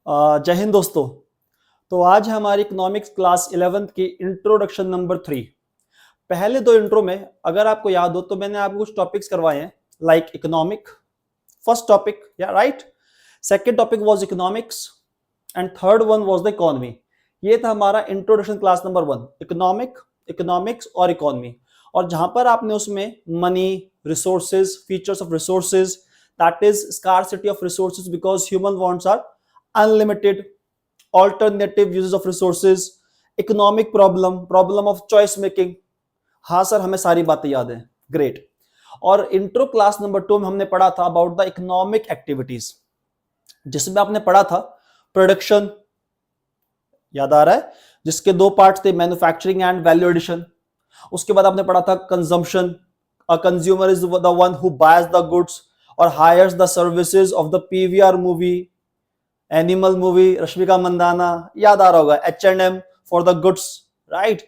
जय हिंद दोस्तों। तो आज है हमारी इकोनॉमिक्स क्लास 11th की इंट्रोडक्शन नंबर 3। पहले दो इंट्रो में अगर आपको याद हो तो मैंने आपको कुछ टॉपिक्स करवाए हैं, लाइक इकोनॉमिक फर्स्ट टॉपिक, या right. Second topic was economics and third one was the economy. ये था हमारा इंट्रोडक्शन क्लास नंबर 1, इकोनॉमिक्स और इकोनॉमी। और जहां पर आपने उसमें money, resources, features of resources, that is scarcity of resources because human wants are unlimited, alternative uses of resources, economic problem of choice making. हाँ सर, हमें सारी बातें याद है, ग्रेट। और इंट्रो क्लास नंबर 2 में हमने पढ़ा था अबाउट द इकोनॉमिक एक्टिविटीज, जिसमें आपने पढ़ा था प्रोडक्शन, याद आ रहा है, जिसके दो पार्ट्स थे, मैन्युफैक्चरिंग एंड वैल्यू एडिशन। उसके बाद आपने पढ़ा था consumption, a consumer is the one who buys the goods और hires the services of the PVR movie, Animal movie, Rashmika Mandanna, याद आ रहा होगा, H&M for the goods, right.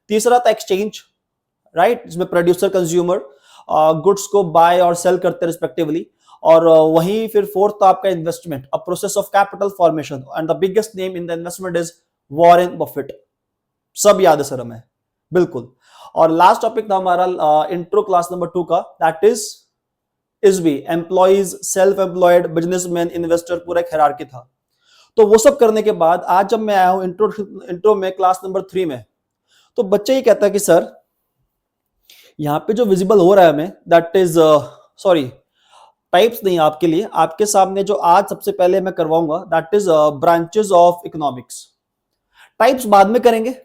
तीसरा था एक्सचेंज, राइट, जिसमें प्रोड्यूसर कंज्यूमर गुड्स को बाय और सेल करते रिस्पेक्टिवली। और वहीं फिर फोर्थ था आपका investment, a process of capital formation, and the biggest name in the investment is Warren Buffett. सब याद है सर हमें, बिल्कुल। और लास्ट टॉपिक था हमारा इंट्रो क्लास नंबर 2 का, दैट इज भी employees, self employed, businessman, investor, पूरा एक हायरार्की था। तो वो सब करने के बाद आज जब मैं आया हूं इंट्रो में क्लास नंबर 3 में, तो बच्चे ये कहता है कि सर यहां पे जो विजिबल हो रहा है हमें, दैट इज सॉरी, टाइप्स नहीं आपके लिए, आपके सामने जो आज सबसे पहले मैं करवाऊंगा that is branches of economics. Types बाद में करेंगे,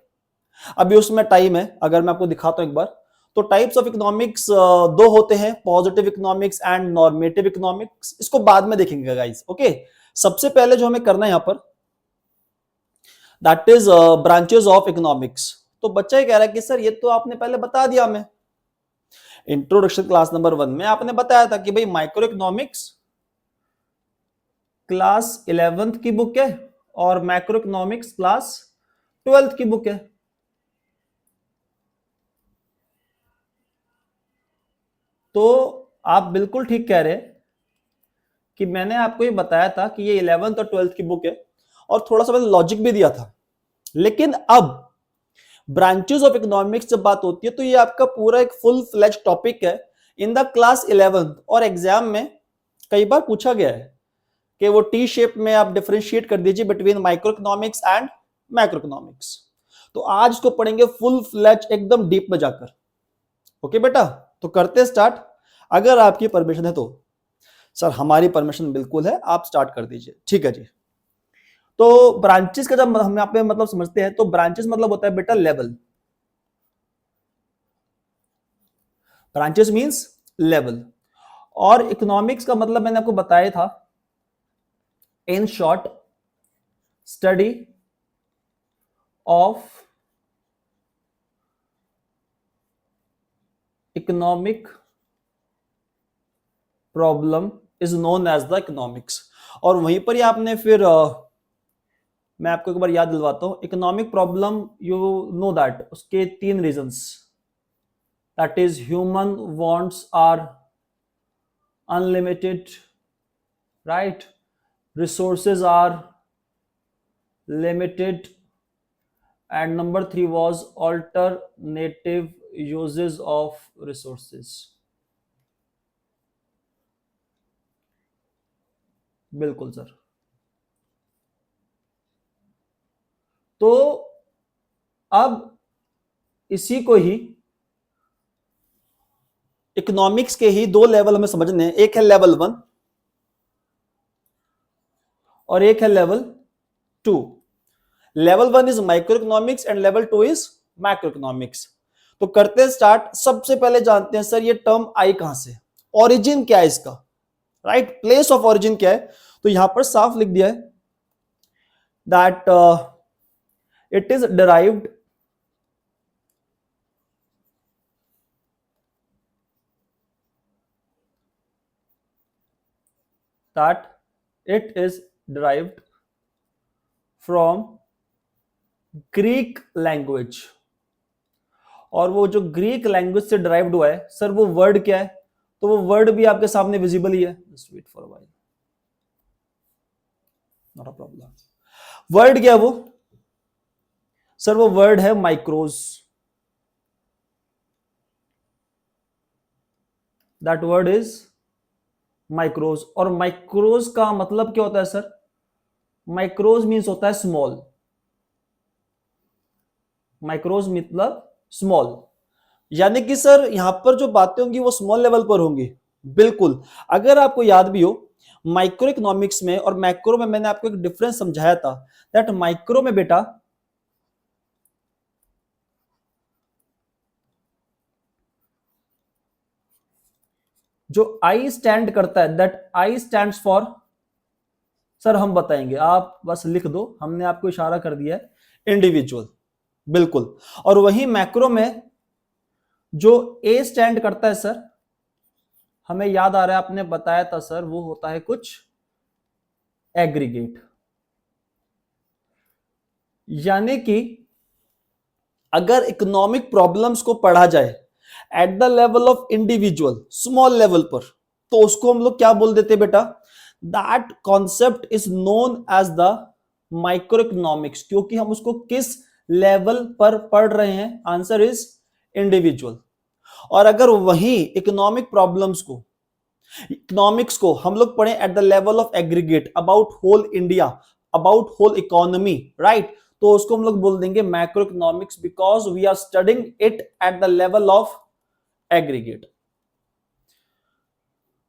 अभी उसमें टाइम है। अगर मैं आपको दिखाता हूं एक बार, तो टाइप्स ऑफ इकोनॉमिक्स दो होते हैं, positive economics and normative economics. इसको बाद में देखेंगे गाइस, ओके। सबसे पहले जो हमें करना है यहां पर, that is branches of economics. तो बच्चा ये कह रहा है कि सर ये तो आपने पहले बता दिया हमें, इंट्रोडक्शन क्लास नंबर 1 में आपने बताया था कि भाई माइक्रो इकोनॉमिक्स क्लास 11th की बुक है और मैक्रो इकोनॉमिक्स क्लास 12th की बुक है। तो आप बिल्कुल ठीक कह रहे हैं कि मैंने आपको ये बताया था कि ये 11th और 12th की बुक है, और थोड़ा सा मैंने लॉजिक भी दिया था। लेकिन अब ब्रांचेस ऑफ इकोनॉमिक्स जब बात होती है तो ये आपका पूरा एक फुल फ्लेज टॉपिक है इन द क्लास 11th। और एग्जाम में कई बार पूछा गया है कि वो टी शेप में आप डिफरेंशिएट कर दीजिए between micro economics and macro economics. तो आज इसको पढ़ेंगे फुल फ्लेज, एकदम डीप में जाकर। ओके बेटा, तो करते स्टार्ट, अगर आपकी परमिशन है तो। सर हमारी परमिशन बिल्कुल है, आप स्टार्ट कर दीजिए, ठीक है जी। तो ब्रांचेस का जब हम यहाँ पे मतलब समझते हैं, तो ब्रांचेस मतलब होता है बेटा लेवल। Branches means level. और इकोनॉमिक्स का मतलब मैंने आपको बताया था, in short, study of economic problem is known as the economics. और वहीं पर ही आपने फिर मैं आपको एक बार याद दिलवाता हूं, economic problem you know that उसके 3 reasons, that is human wants are unlimited, right, resources are limited, and number 3 was alternative uses of resources। बिल्कुल सर। तो अब इसी को ही इकोनॉमिक्स के ही 2 लेवल हमें समझने हैं, एक है लेवल 1 और एक है level 2। Level 1 is micro economics and level 2 is macro economics. तो करते हैं स्टार्ट। सबसे पहले जानते हैं सर ये टर्म आई कहां से, ओरिजिन क्या है इसका, राइट, प्लेस ऑफ ओरिजिन क्या है। तो यहां पर साफ लिख दिया है that it is derived that it is derived from Greek language. और वो जो ग्रीक लैंग्वेज से डिराइव्ड हुआ है सर, वो वर्ड क्या है, तो वो वर्ड भी आपके सामने विजिबल ही है। Just wait for a while. Not a problem. Word क्या वो सर? वो वर्ड है micros. That word is micros. और माइक्रोज का मतलब क्या होता है सर? माइक्रोज मीन्स होता है स्मॉल। माइक्रोज मतलब स्मॉल, यानी कि सर यहां पर जो बातें होंगी वो स्मॉल लेवल पर होंगी। बिल्कुल। अगर आपको याद भी हो, माइक्रो इकोनॉमिक्स में और मैक्रो में मैंने आपको एक डिफरेंस समझाया था। दैट माइक्रो में बेटा जो आई स्टैंड करता है, that I stands for, sir हम बताएंगे, आप बस लिख दो, हमने आपको इशारा कर दिया है, इंडिविजुअल। बिल्कुल। और वही मैक्रो में जो ए स्टैंड करता है सर, हमें याद आ रहा है आपने बताया था सर, वो होता है कुछ एग्रीगेट। यानी कि अगर इकोनॉमिक प्रॉब्लम्स को पढ़ा जाए at the level of individual, small level पर, तो उसको हम लोग क्या बोल देते बेटा? That concept is known as the micro economics. क्योंकि हम उसको किस लेवल पर पढ़ रहे हैं? Answer is individual. और अगर वही इकोनॉमिक्स को हम लोग पढ़े at the level of aggregate, about whole India, about whole economy, right, तो उसको हम लोग बोल देंगे macro economics, because we are studying it at the level of aggregate.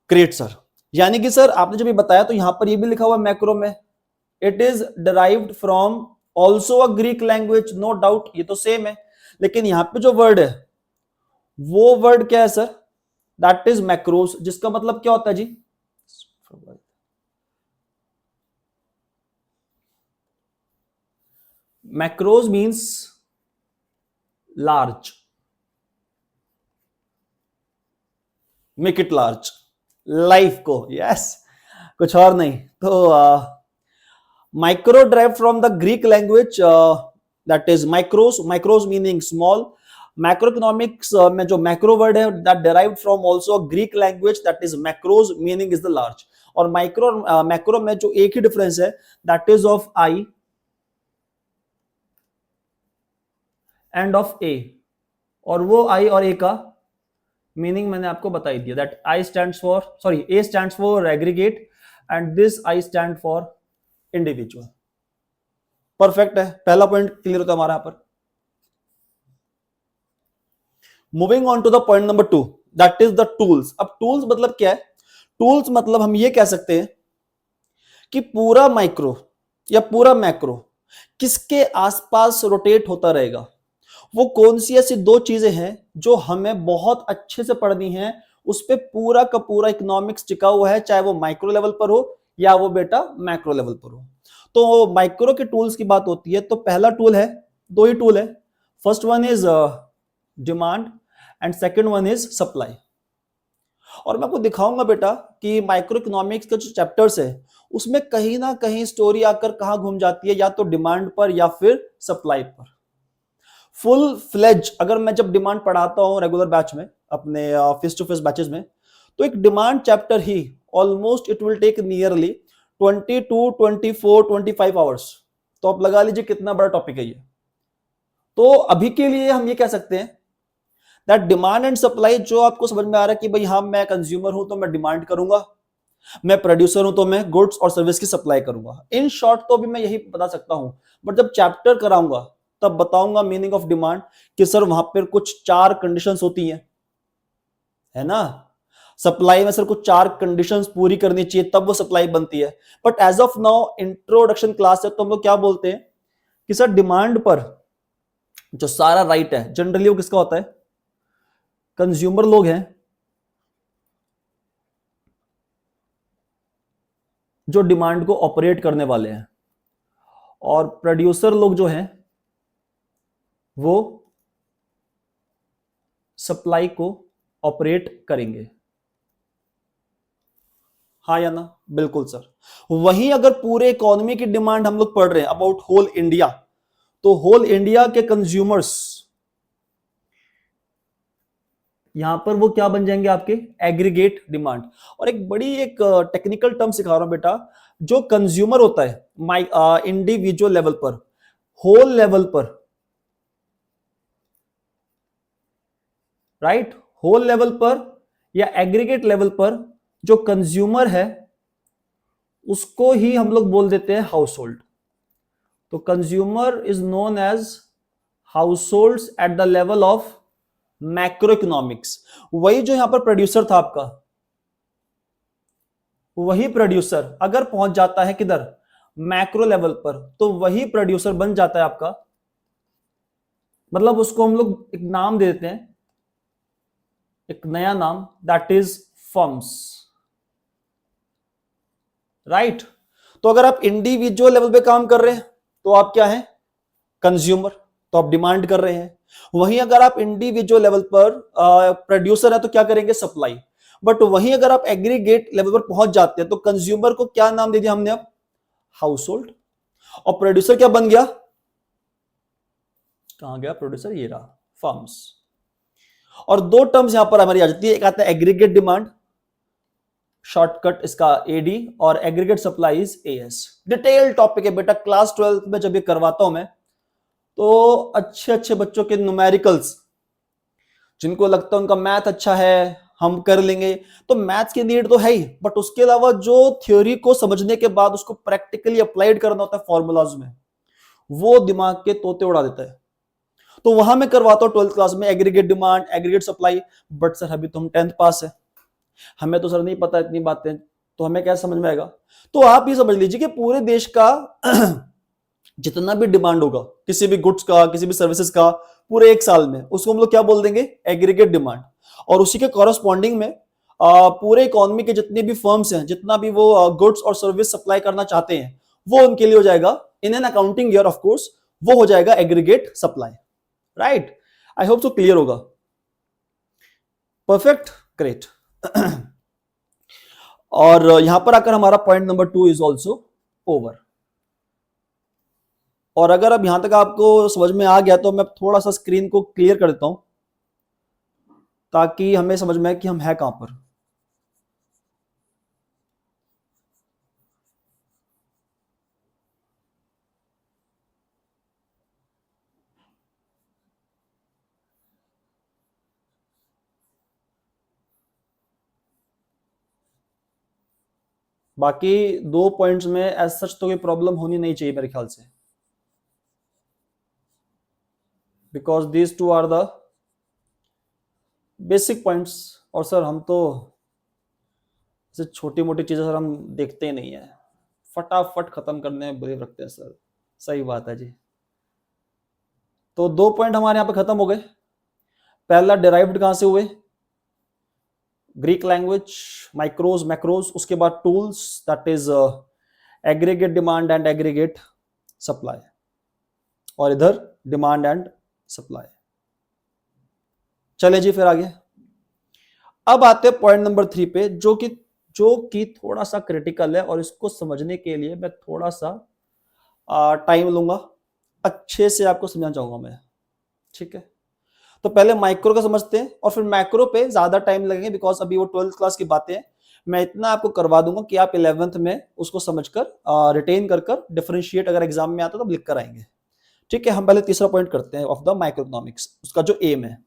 Great sir. यानी कि सर आपने जब ये बताया तो यहां पर ये भी लिखा हुआ है मैक्रो में, it is derived from also a Greek language, no doubt, ये तो सेम है। लेकिन यहां पे जो वर्ड है वो वर्ड क्या है सर? दैट इज मैक्रोस, जिसका मतलब क्या होता है जी? Macros means large, make it large, life को, यस, कुछ और नहीं। तो micro drive from the Greek language, that is micros, micros meaning small. Macro economics में जो मैक्रो वर्ड है that derived from also Greek language, that is macros meaning is the large. और micro macro में जो एक ही difference है, that is of I and of A. और वो आई और ए का मीनिंग मैंने आपको बताई दिया, that I stands for, sorry, A stands for aggregate and this I stand for individual. Perfect है, पहला पॉइंट क्लियर होता है हमारा यहां पर। Moving on to the point number 2, that is the tools. अब टूल्स मतलब क्या है? टूल्स मतलब हम ये कह सकते हैं कि पूरा माइक्रो या पूरा मैक्रो किसके आसपास रोटेट होता रहेगा। वो कौन सी ऐसी दो चीजें हैं जो हमें बहुत अच्छे से पढ़नी है, उस पर पूरा का पूरा इकोनॉमिक्स टिका हुआ है, चाहे वो माइक्रो लेवल पर हो या वो बेटा मैक्रो लेवल पर हो। तो माइक्रो के टूल्स की बात होती है तो पहला टूल है, दो ही टूल है, first one is demand and second one is supply. और मैं आपको दिखाऊंगा बेटा कि माइक्रो इकोनॉमिक्स के जो चैप्टर्स है उसमें कहीं ना कहीं स्टोरी आकर कहां घूम जाती है, या तो डिमांड पर या फिर सप्लाई पर। फुल फ्लेज अगर मैं जब डिमांड पढ़ाता हूं रेगुलर बैच में, अपने फेस टू फेस बैचेस में, तो एक डिमांड चैप्टर ही almost it will take nearly 22, 24, 25 hours. तो आप लगा लीजिए कितना बड़ा टॉपिक है ये। तो अभी के लिए हम ये कह सकते हैं दैट डिमांड एंड सप्लाई, जो आपको समझ में आ रहा है कि भाई हाँ मैं कंज्यूमर हूं तो मैं डिमांड करूंगा, मैं प्रोड्यूसर हूं तो मैं गुड्स और सर्विस की सप्लाई करूंगा। इन शॉर्ट तो भी मैं यही बता सकता हूं, बट जब चैप्टर कराऊंगा तब बताऊंगा मीनिंग ऑफ डिमांड, कि सर वहां पर कुछ 4 कंडीशंस होती हैं, है ना। सप्लाई में सर कुछ 4 कंडीशंस पूरी करनी चाहिए तब वो सप्लाई बनती है। But as of now introduction class है तो हम लोग क्या बोलते हैं कि सर डिमांड पर जो सारा राइट है जनरली वो किसका होता है? कंज्यूमर लोग हैं जो डिमांड को ऑपरेट करने वाले हैं, और प्रोड्यूसर लोग जो हैं वो सप्लाई को ऑपरेट करेंगे। हाँ या ना? बिल्कुल सर। वहीं अगर पूरे इकोनॉमी की डिमांड हम लोग पढ़ रहे हैं अबाउट होल इंडिया, तो होल इंडिया के कंज्यूमर्स यहां पर वो क्या बन जाएंगे आपके एग्रीगेट डिमांड। और एक बड़ी एक टेक्निकल टर्म सिखा रहा हूं बेटा, जो कंज्यूमर होता है माई इंडिविजुअल लेवल पर, होल लेवल पर, राइट, होल लेवल पर या एग्रीगेट लेवल पर जो कंज्यूमर है उसको ही हम लोग बोल देते हैं हाउस होल्ड। तो consumer is known as household at the level of macro economics. वही जो यहां पर प्रोड्यूसर था आपका, वही प्रोड्यूसर अगर पहुंच जाता है किधर, मैक्रो लेवल पर, तो वही प्रोड्यूसर बन जाता है आपका, मतलब उसको हम लोग एक नाम दे देते हैं, एक नया नाम, दैट इज फर्म्स, राइट। तो अगर आप इंडिविजुअल लेवल पे काम कर रहे हैं तो आप क्या है, कंज्यूमर, तो आप डिमांड कर रहे हैं। वहीं अगर आप इंडिविजुअल लेवल पर प्रोड्यूसर है तो क्या करेंगे, सप्लाई। बट वहीं अगर आप एग्रीगेट लेवल पर पहुंच जाते हैं तो कंज्यूमर को क्या नाम दे दिया हमने अब, हाउस होल्ड। और प्रोड्यूसर क्या बन गया, कहां गया प्रोड्यूसर, ये रहा, फर्म्स। और दो टर्म्स यहां पर हमारी आ जाती है, एक आता है एग्रीगेट डिमांड, शॉर्टकट इसका एडी, और aggregate supplies as. Detail topic है बेटा, क्लास 12 में जब ये करवाता हूं मैं तो अच्छे अच्छे बच्चों के न्यूमेरिकल्स, जिनको लगता है उनका मैथ अच्छा है हम कर लेंगे, तो मैथ्स की नीड तो है ही, बट उसके अलावा जो थ्योरी को समझने के बाद उसको प्रैक्टिकली अप्लाइड करना होता है फॉर्मूलाज में, वो दिमाग के तोते उड़ा देता है। तो वहां मैं करवाता हूं 12th क्लास में aggregate demand, aggregate supply. But sir अभी तो हम 10th पास है, हमें तो सर नहीं पता इतनी बातें, तो हमें क्या समझ में आएगा। तो आप ये समझ लीजिए कि पूरे देश का जितना भी डिमांड होगा किसी भी गुड्स का, किसी भी सर्विसेज का, पूरे एक साल में, उसको हम लोग क्या बोल देंगे, एग्रीगेट डिमांड। और उसी के कॉरस्पॉन्डिंग में पूरे इकोनॉमी के जितने भी फर्म्स हैं, जितना भी वो गुड्स और सर्विस सप्लाई करना चाहते हैं, वो उनके लिए हो जाएगा in an accounting year of course, वो हो जाएगा aggregate supply, right. I hope so clear होगा, परफेक्ट, ग्रेट। और यहां पर आकर हमारा point number 2 is also over. और अगर अब यहां तक आपको समझ में आ गया तो मैं थोड़ा सा स्क्रीन को क्लियर कर देता हूं ताकि हमें समझ में आए कि हम है कहां पर। बाकी दो पॉइंट्स में एज सच तो कोई प्रॉब्लम होनी नहीं चाहिए मेरे ख्याल से, because these two are the basic points. और सर हम तो ऐसे छोटी मोटी चीजें सर हम देखते ही नहीं है, फटाफट खत्म करने में बिलीव रखते हैं सर। सही बात है जी। तो दो पॉइंट हमारे यहाँ पे खत्म हो गए। पहला डिराइव्ड कहां से हुए, ग्रीक लैंग्वेज, माइक्रोज मैक्रोज, उसके बाद tools, that is aggregate demand and aggregate supply, और इधर डिमांड एंड सप्लाई। चले जी फिर आगे। अब आते हैं पॉइंट नंबर 3 पे, जो कि थोड़ा सा क्रिटिकल है, और इसको समझने के लिए मैं थोड़ा सा टाइम लूंगा, अच्छे से आपको समझाना चाहूंगा मैं, ठीक है। तो पहले माइक्रो का समझते हैं और फिर मैक्रो पे ज्यादा टाइम लगेंगे, बिकॉज अभी वो 12th क्लास की बातें हैं। मैं इतना आपको करवा दूंगा कि आप 11th में उसको समझकर रिटेन कर कर डिफरेंशिएट अगर एग्जाम में आता तो लिख कर आएंगे, ठीक है। हम पहले तीसरा पॉइंट करते हैं ऑफ द माइक्रो इकोनॉमिक्स, उसका जो एम है।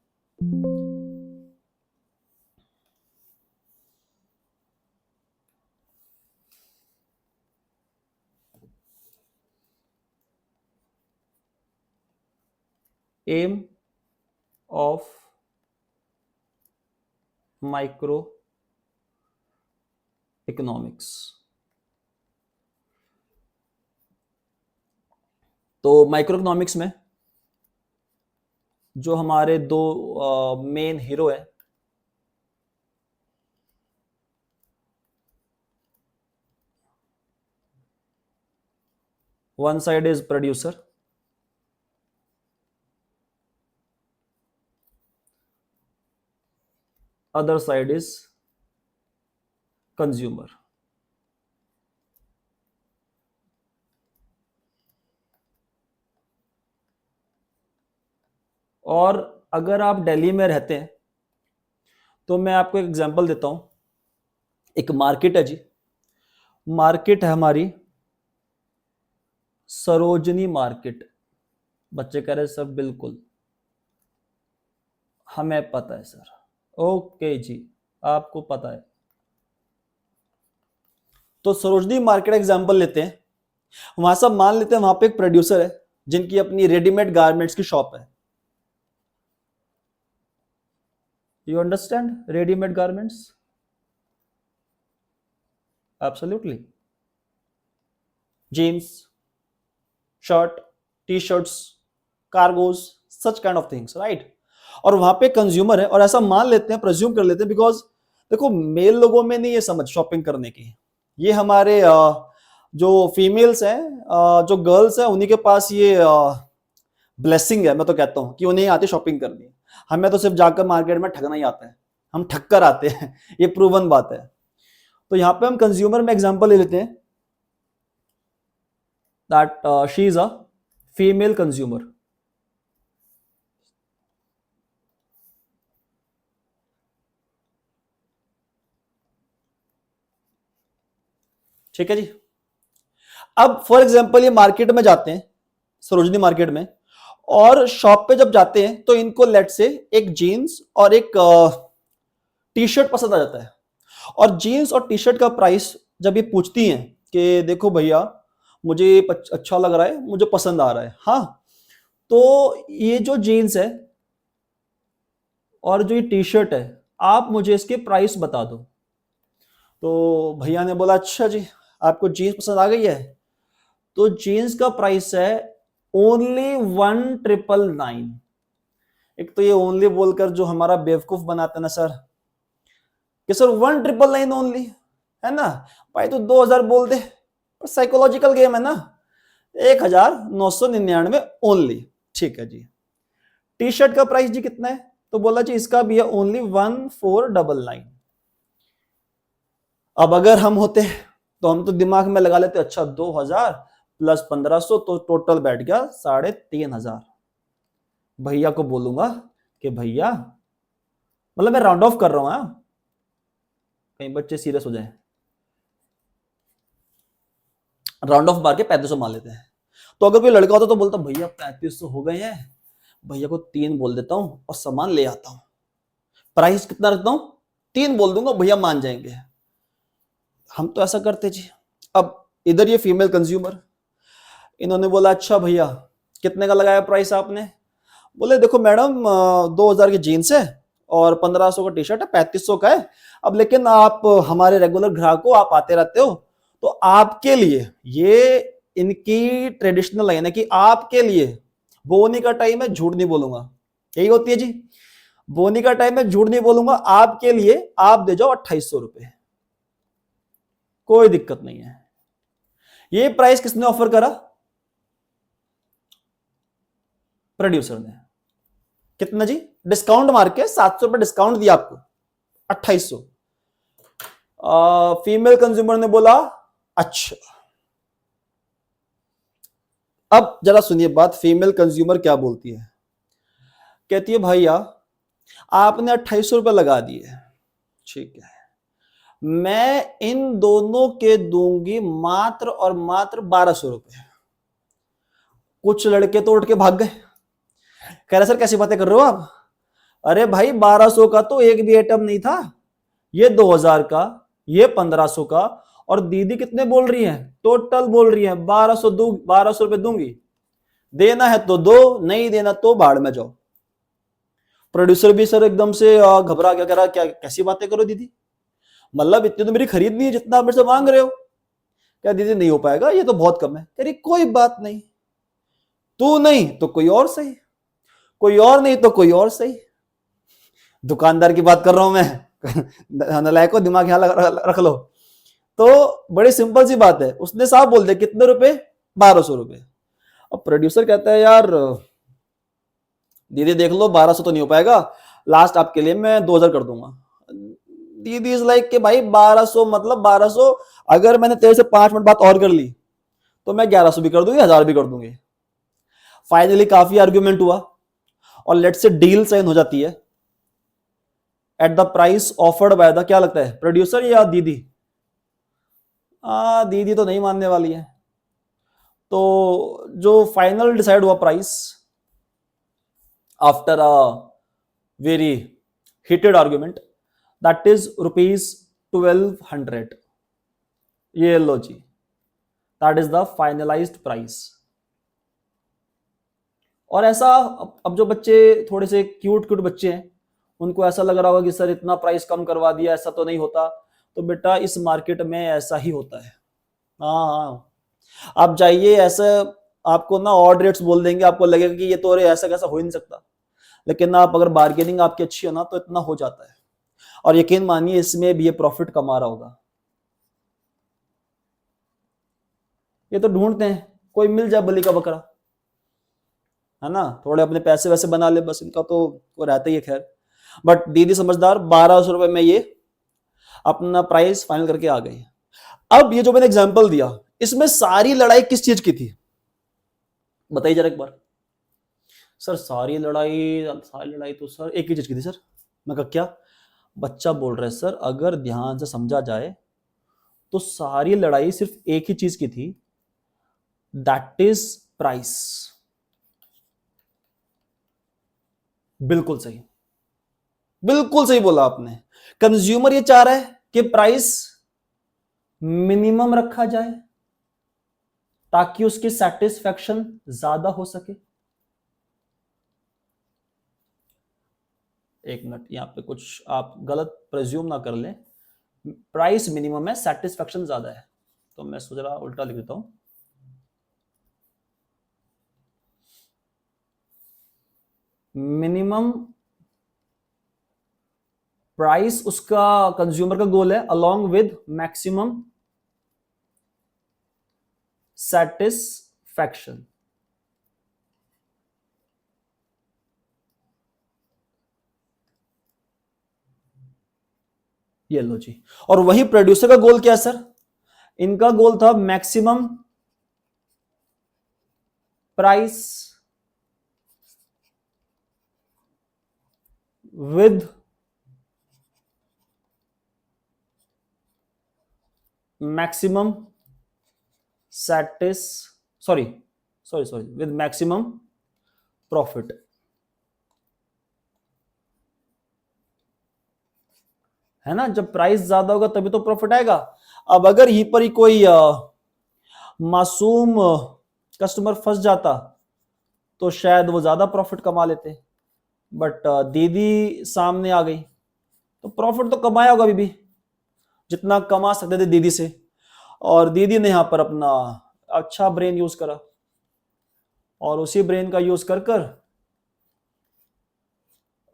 Aim of micro economics. तो माइक्रो इकोनॉमिक्स में जो हमारे दो मेन हीरो है, one side is producer, other side is consumer। और अगर आप दिल्ली में रहते हैं तो मैं आपको एक एग्जांपल देता हूं। एक मार्केट है जी, मार्केट है हमारी सरोजनी मार्केट। बच्चे कह रहे सर बिल्कुल हमें पता है सर। ओके जी, आपको पता है। तो सरोजनी मार्केट एग्जांपल लेते हैं। वहां सब मान लेते हैं वहां पे एक प्रोड्यूसर है जिनकी अपनी रेडीमेड गारमेंट्स की शॉप है। You understand readymade garments? Absolutely. Jeans, shirt, T shirts, cargos, such kind of things, right. और वहां पे कंज्यूमर है, और ऐसा मान लेते हैं, प्रेज्यूम कर लेते हैं, बिकॉज देखो मेल लोगों में नहीं ये समझ शॉपिंग करने की। ये हमारे जो फीमेल्स हैं, जो गर्ल्स हैं, उन्हीं के पास ये ब्लेसिंग है। मैं तो कहता हूं कि उन्हें आती शॉपिंग करनी। हमें तो सिर्फ जाकर मार्केट में ठगना ही आता है, हम ठग कर आते हैं। ये प्रूवन बात है। तो यहां पे हम कंज्यूमर में एग्जांपल ले लेते हैं that she is a female consumer. ठीक है जी। अब फॉर एग्जांपल ये मार्केट में जाते हैं, सरोजनी मार्केट में, और शॉप पे जब जाते हैं तो इनको लेट से एक जीन्स और एक टी शर्ट पसंद आ जाता है। और जीन्स और टी शर्ट का प्राइस जब ये पूछती हैं कि देखो भैया मुझे अच्छा लग रहा है, मुझे पसंद आ रहा है, हाँ, तो ये जो जीन्स है और जो ये टी शर्ट है, आप मुझे इसके प्राइस बता दो। तो भैया ने बोला अच्छा जी, आपको जीन्स पसंद आ गई है, तो जीन्स का प्राइस है ओनली 1999। एक तो ये ओनली बोलकर जो हमारा बेवकूफ बनाते ना सर, कि सर 1999 ओनली है ना भाई, तो 2000 बोल दे। साइकोलॉजिकल गेम है ना। 1999 ओनली। ठीक है जी। टी शर्ट का प्राइस जी कितना है? तो बोला जी इसका भी है ओनली 1499। अब अगर हम होते तो हम तो दिमाग में लगा लेते, अच्छा 2000 प्लस 1500 तो टोटल बैठ गया 3500। भैया को बोलूंगा कि भैया, मतलब मैं राउंड ऑफ कर रहा हूं, हाँ, कहीं बच्चे सीरियस हो जाए, राउंड ऑफ मार के 3500 मान लेते हैं। तो अगर कोई लड़का होता तो बोलता भैया 3500 हो गए हैं, भैया को 3 बोल देता हूं और सामान ले आता हूं। प्राइस कितना रखता हूं? 3 बोल दूंगा, भैया मान जाएंगे। हम तो ऐसा करते जी। अब इधर ये फीमेल कंज्यूमर, इन्होंने बोला अच्छा भैया कितने का लगाया प्राइस आपने? बोले देखो मैडम 2000 की जीन्स है और 1500 का टी शर्ट है, 3500 का है। अब लेकिन आप हमारे रेगुलर ग्राहक हो, आप आते रहते हो, तो आपके लिए ये इनकी ट्रेडिशनल लाइन है कि आपके लिए बोनी का टाइम है, झूठ नहीं बोलूंगा। यही होती है जी, बोनी का टाइम है, झूठ नहीं बोलूंगा, आपके लिए आप दे जाओ 2800 रुपए, कोई दिक्कत नहीं है। ये प्राइस किसने ऑफर करा? प्रोड्यूसर ने। कितना जी? डिस्काउंट मार के 700 रुपए डिस्काउंट दिया आपको, 2800। फीमेल कंज्यूमर ने बोला अच्छा। अब जरा सुनिए बात, फीमेल कंज्यूमर क्या बोलती है। कहती है भैया आपने 2800 रुपए लगा दिए, ठीक है, मैं इन दोनों के दूंगी मात्र और मात्र 1200 रुपए। कुछ लड़के तो उठ के भाग गए, कह रहे सर कैसी बातें कर रहे हो आप? अरे भाई 1200 का तो एक भी आइटम नहीं था, ये 2000 का, ये 1500 का, और दीदी कितने बोल रही है? टोटल बोल रही है 1200 दू, 1200 रुपए दूंगी। देना है तो दो, नहीं देना तो बाढ़ में जाओ। प्रोड्यूसर भी सर एकदम से घबरा गया, कह रहा क्या कैसी बातें करो दीदी, मतलब इतनी तो मेरी खरीद नहीं है जितना आप मेरे से मांग रहे हो। क्या दीदी नहीं हो पाएगा, ये तो बहुत कम है। कह रही कोई बात नहीं, तू नहीं तो कोई और सही, कोई और नहीं तो कोई और सही। दुकानदार की बात कर रहा हूं मैं, नलायक को दिमाग यहां रख लो। तो बड़ी सिंपल सी बात है, उसने साफ बोल दिया कितने रुपए? 1200 रुपए। अब प्रोड्यूसर कहता है यार दीदी देख लो 1200 तो नहीं हो पाएगा, लास्ट आपके लिए मैं 2000 कर दूंगा। दीदी इज लाइक कि भाई 1200 मतलब 1200, अगर मैंने तेरे से 5 मिनट बात और कर ली तो मैं 1100 भी कर दूंगी, 1000 भी कर दूंगी। फाइनली काफी आर्ग्यूमेंट हुआ और लेट से डील साइन हो जाती है। At the price offered by the, क्या लगता है, प्रोड्यूसर या दीदी? दीदी तो नहीं मानने वाली है। तो जो फाइनल डिसाइड हुआ price after a very heated argument, that is ₹1200। ये लो जी, that is the finalized price. और ऐसा अब जो बच्चे थोड़े से क्यूट क्यूट बच्चे हैं, उनको ऐसा लग रहा होगा कि सर इतना प्राइस कम करवा दिया, ऐसा तो नहीं होता। तो बेटा इस मार्केट में ऐसा ही होता है। हाँ हाँ, आप जाइए, ऐसा आपको ना ऑड रेट्स बोल देंगे, आपको लगेगा कि ये तो अरे ऐसा कैसा हो ही नहीं सकता, लेकिन आप अगर बार्गेनिंग आपकी अच्छी हो ना तो इतना हो जाता है। और यकीन मानिए इसमें भी ये प्रॉफिट कमा रहा होगा। ये तो ढूंढते हैं कोई मिल जाए बलि का बकरा, है ना, थोड़े अपने पैसे वैसे बना ले, बस इनका तो वो रहता ही है। खैर, बट दीदी समझदार, 1200 रुपए में ये अपना प्राइस फाइनल करके आ गई। अब ये जो मैंने एग्जांपल दिया, इसमें सारी लड़ाई किस चीज की थी, बताइए जरा एक बार। सर सारी लड़ाई तो सर एक ही चीज की थी सर। मैं कहा क्या? बच्चा बोल रहा है सर अगर ध्यान से समझा जाए तो सारी लड़ाई सिर्फ एक ही चीज की थी, दैट इज प्राइस। बिल्कुल सही, बिल्कुल सही बोला आपने। कंज्यूमर ये चाह रहा है कि प्राइस मिनिमम रखा जाए ताकि उसकी सेटिस्फैक्शन ज्यादा हो सके। एक मिनट, यहां पे कुछ आप गलत प्रेज्यूम ना कर लें, प्राइस मिनिमम है, सेटिस्फैक्शन ज्यादा है, तो मैं सोच रहा उल्टा लिख देता हूं। मिनिमम प्राइस उसका कंज्यूमर का गोल है अलोंग विद मैक्सिमम सेटिस्फैक्शन। ये लो जी। और वही प्रोड्यूसर का गोल क्या है सर? इनका गोल था maximum price with maximum with maximum profit. है ना, जब प्राइस ज्यादा होगा तभी तो प्रॉफिट आएगा। अब अगर ही पर ही कोई मासूम कस्टमर फंस जाता तो शायद वो ज्यादा प्रॉफिट कमा लेते, बट दीदी सामने आ गई तो प्रॉफिट तो कमाया होगा अभी भी, जितना कमा सकते थे दीदी से। और दीदी ने यहां पर अपना अच्छा ब्रेन यूज करा, और उसी ब्रेन का यूज कर कर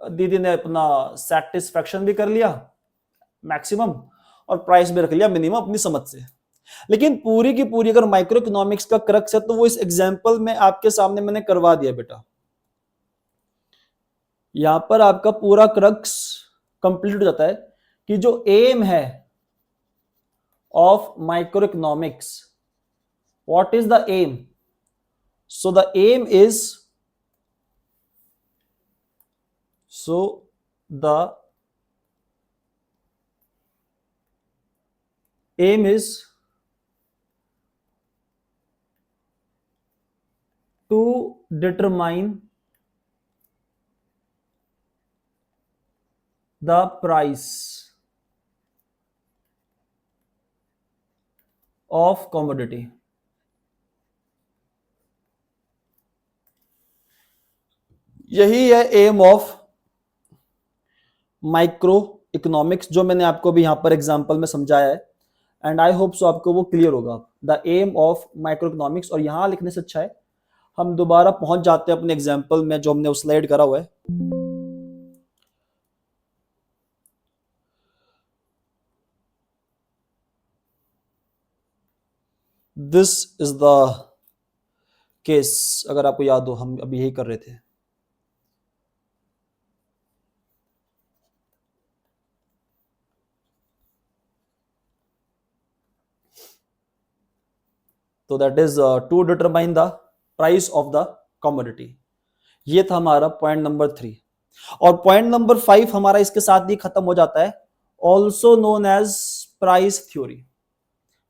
दीदी ने अपना सेटिस्फैक्शन भी कर लिया मैक्सिमम, और प्राइस भी रख लिया मिनिमम अपनी समझ से। लेकिन पूरी की पूरी अगर माइक्रो इकोनॉमिक्स का क्रक्स है तो वो इस एग्जांपल में आपके सामने मैंने करवा दिया बेटा। यहां पर आपका पूरा क्रक्स कंप्लीट हो जाता है कि जो एम है of micro economics, what is the aim? So the aim is aim is to determine the price of commodity। यही है एम ऑफ माइक्रो इकोनॉमिक्स, जो मैंने आपको भी यहां पर एग्जांपल में समझाया है, एंड आई होप सो आपको वो क्लियर होगा, the aim of micro economics. और यहां लिखने से अच्छा है हम दोबारा पहुंच जाते हैं अपने एग्जांपल में जो हमने उस स्लाइड करा हुआ है। दिस इज द केस, अगर आपको याद हो हम अभी यही कर रहे थे। तो that is to determine the price of the commodity. ये था हमारा पॉइंट नंबर 3। और पॉइंट नंबर 5 हमारा इसके साथ ही खत्म हो जाता है, also known as price theory.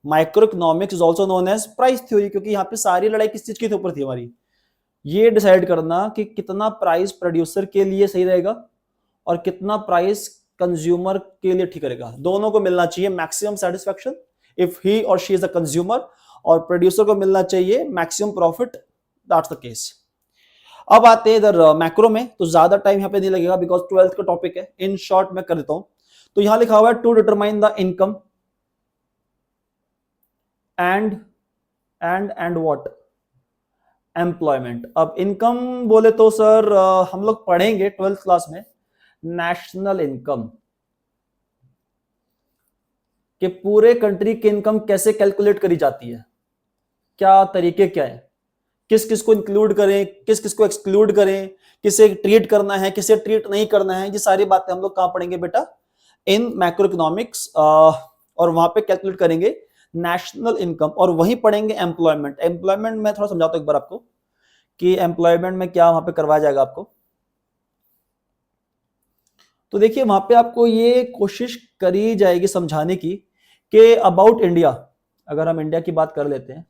Micro economics is also known as price theory, क्योंकि यहाँ पे सारी लड़ाई किस चीज के ऊपर थी हमारी, ये डिसाइड करना कि कितना प्राइस प्रोड्यूसर के लिए सही रहेगा और कितना प्राइस कंज्यूमर के लिए ठीक रहेगा। दोनों को मिलना चाहिए मैक्सिमम सेटिस्फैक्शन इफ ही और शी इज अ कंज्यूमर, और प्रोड्यूसर को मिलना चाहिए maximum profit, that's the case. अब आते हैं इधर मैक्रो में, तो ज्यादा टाइम यहाँ पे नहीं लगेगा बिकॉज 12th का टॉपिक है, इन शॉर्ट में कर देता हूं। तो यहां लिखा हुआ है to determine the income and what employment. अब इनकम बोले तो सर हम लोग पढ़ेंगे 12th क्लास में नेशनल इनकम, कि पूरे कंट्री की इनकम कैसे कैलकुलेट करी जाती है, क्या तरीके क्या है, किस किस को इंक्लूड करें, किस किस को एक्सक्लूड करें, किसे ट्रीट करना है, किसे ट्रीट नहीं करना है, ये सारी बातें हम लोग कहां पढ़ेंगे बेटा, इन मैक्रो इकोनॉमिक्स, और वहां पे कैलकुलेट करेंगे नेशनल इनकम, और वहीं पढ़ेंगे एम्प्लॉयमेंट। एम्प्लॉयमेंट में थोड़ा समझाता हूं एक बार आपको कि एम्प्लॉयमेंट में क्या वहां पे करवाया जाएगा आपको। तो देखिए वहां पे आपको ये कोशिश करी जाएगी समझाने की कि अबाउट इंडिया, अगर हम इंडिया की बात कर लेते हैं,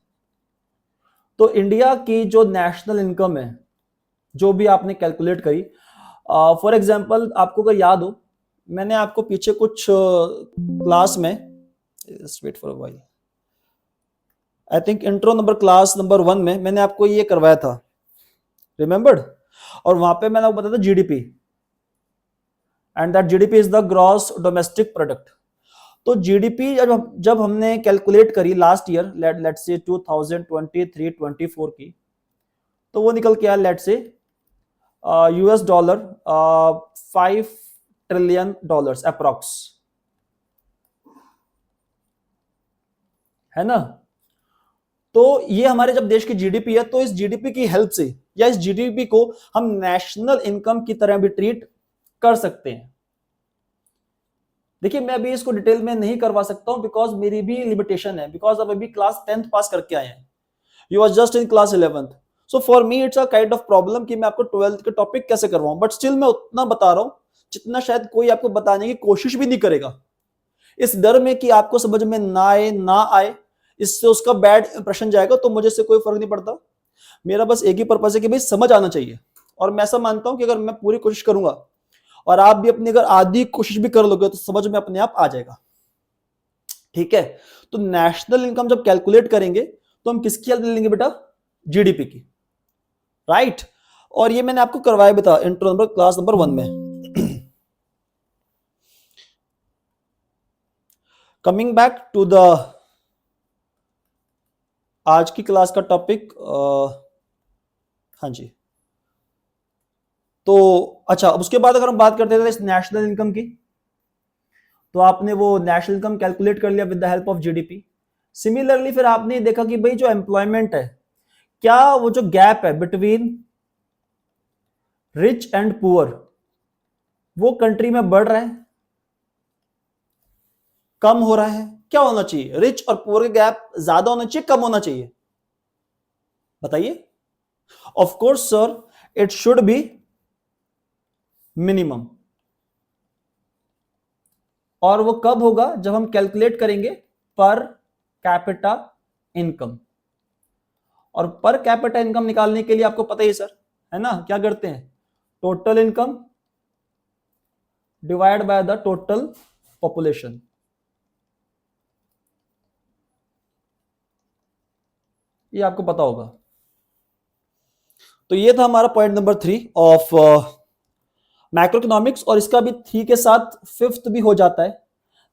तो इंडिया की जो नेशनल इनकम है जो भी आपने कैलकुलेट करी, फॉर एग्जांपल आपको अगर याद हो, मैंने आपको पीछे कुछ क्लास में, wait for a while, I think intro number class number 1 में मैंने आपको ये करवाया था, रिमेंबर्ड, और वहां पे मैंने आपको बताया था GDP, and that GDP is the gross domestic product. तो जीडीपी जब हमने कैलकुलेट करी लास्ट ईयर, लेट्स से 2023-24 की, तो वो निकल के आया let's say US dollar $5 trillion approx, है ना। तो ये हमारे जब देश की जीडीपी है, तो इस जीडीपी की हेल्प से या इस जीडीपी को हम नेशनल इनकम की तरह भी ट्रीट कर सकते हैं। देखिए मैं अभी इसको डिटेल में नहीं करवा सकता हूं बिकॉज मेरी भी लिमिटेशन है, बिकॉज अब अभी क्लास 10th पास करके आए हैं, you are just in class 11th, so for me it's a kind of problem कि मैं आपको 12th के टॉपिक कैसे करवाऊं, बट स्टिल मैं उतना बता रहा हूं जितना शायद कोई आपको बताने की कोशिश भी नहीं करेगा, इस डर में कि आपको समझ में ना आए, इससे उसका बैड इंप्रेशन जाएगा। तो मुझे इससे कोई फर्क नहीं पड़ता, मेरा बस एक ही पर्पज है कि भाई समझ आना चाहिए, और मैं ऐसा मानता हूं कि अगर मैं पूरी कोशिश करूंगा और आप भी अपनी अगर आधी कोशिश भी कर लोगे तो समझ में अपने आप आ जाएगा, ठीक है। तो नेशनल इनकम जब कैलकुलेट करेंगे तो हम किसकी हेल्प लेंगे बेटा, जीडीपी की, राइट। और ये मैंने आपको करवाया भी था इंट्रो नंबर क्लास नंबर 1 में। कमिंग बैक टू द आज की क्लास का टॉपिक, हाँ जी। तो अच्छा, अब उसके बाद अगर हम बात करते थे इस नेशनल इनकम की, तो आपने वो नेशनल इनकम कैलकुलेट कर लिया with the help of GDP. Similarly फिर आपने देखा कि भाई जो एम्प्लॉयमेंट है, क्या वो जो गैप है बिटवीन रिच एंड पुअर, वो कंट्री में बढ़ रहा है, कम हो रहा है, क्या होना चाहिए, रिच और पुअर का गैप ज्यादा होना चाहिए, कम होना चाहिए, बताइए। Of course sir, it should be minimum, और वो कब होगा, जब हम कैलकुलेट करेंगे पर कैपिटा इनकम। और पर कैपिटा इनकम निकालने के लिए आपको पता ही सर, है ना, क्या करते हैं, total income divide by the total population, ये आपको पता होगा। तो ये था हमारा point number 3 of macro economics, और इसका भी 3 के साथ 5th भी हो जाता है,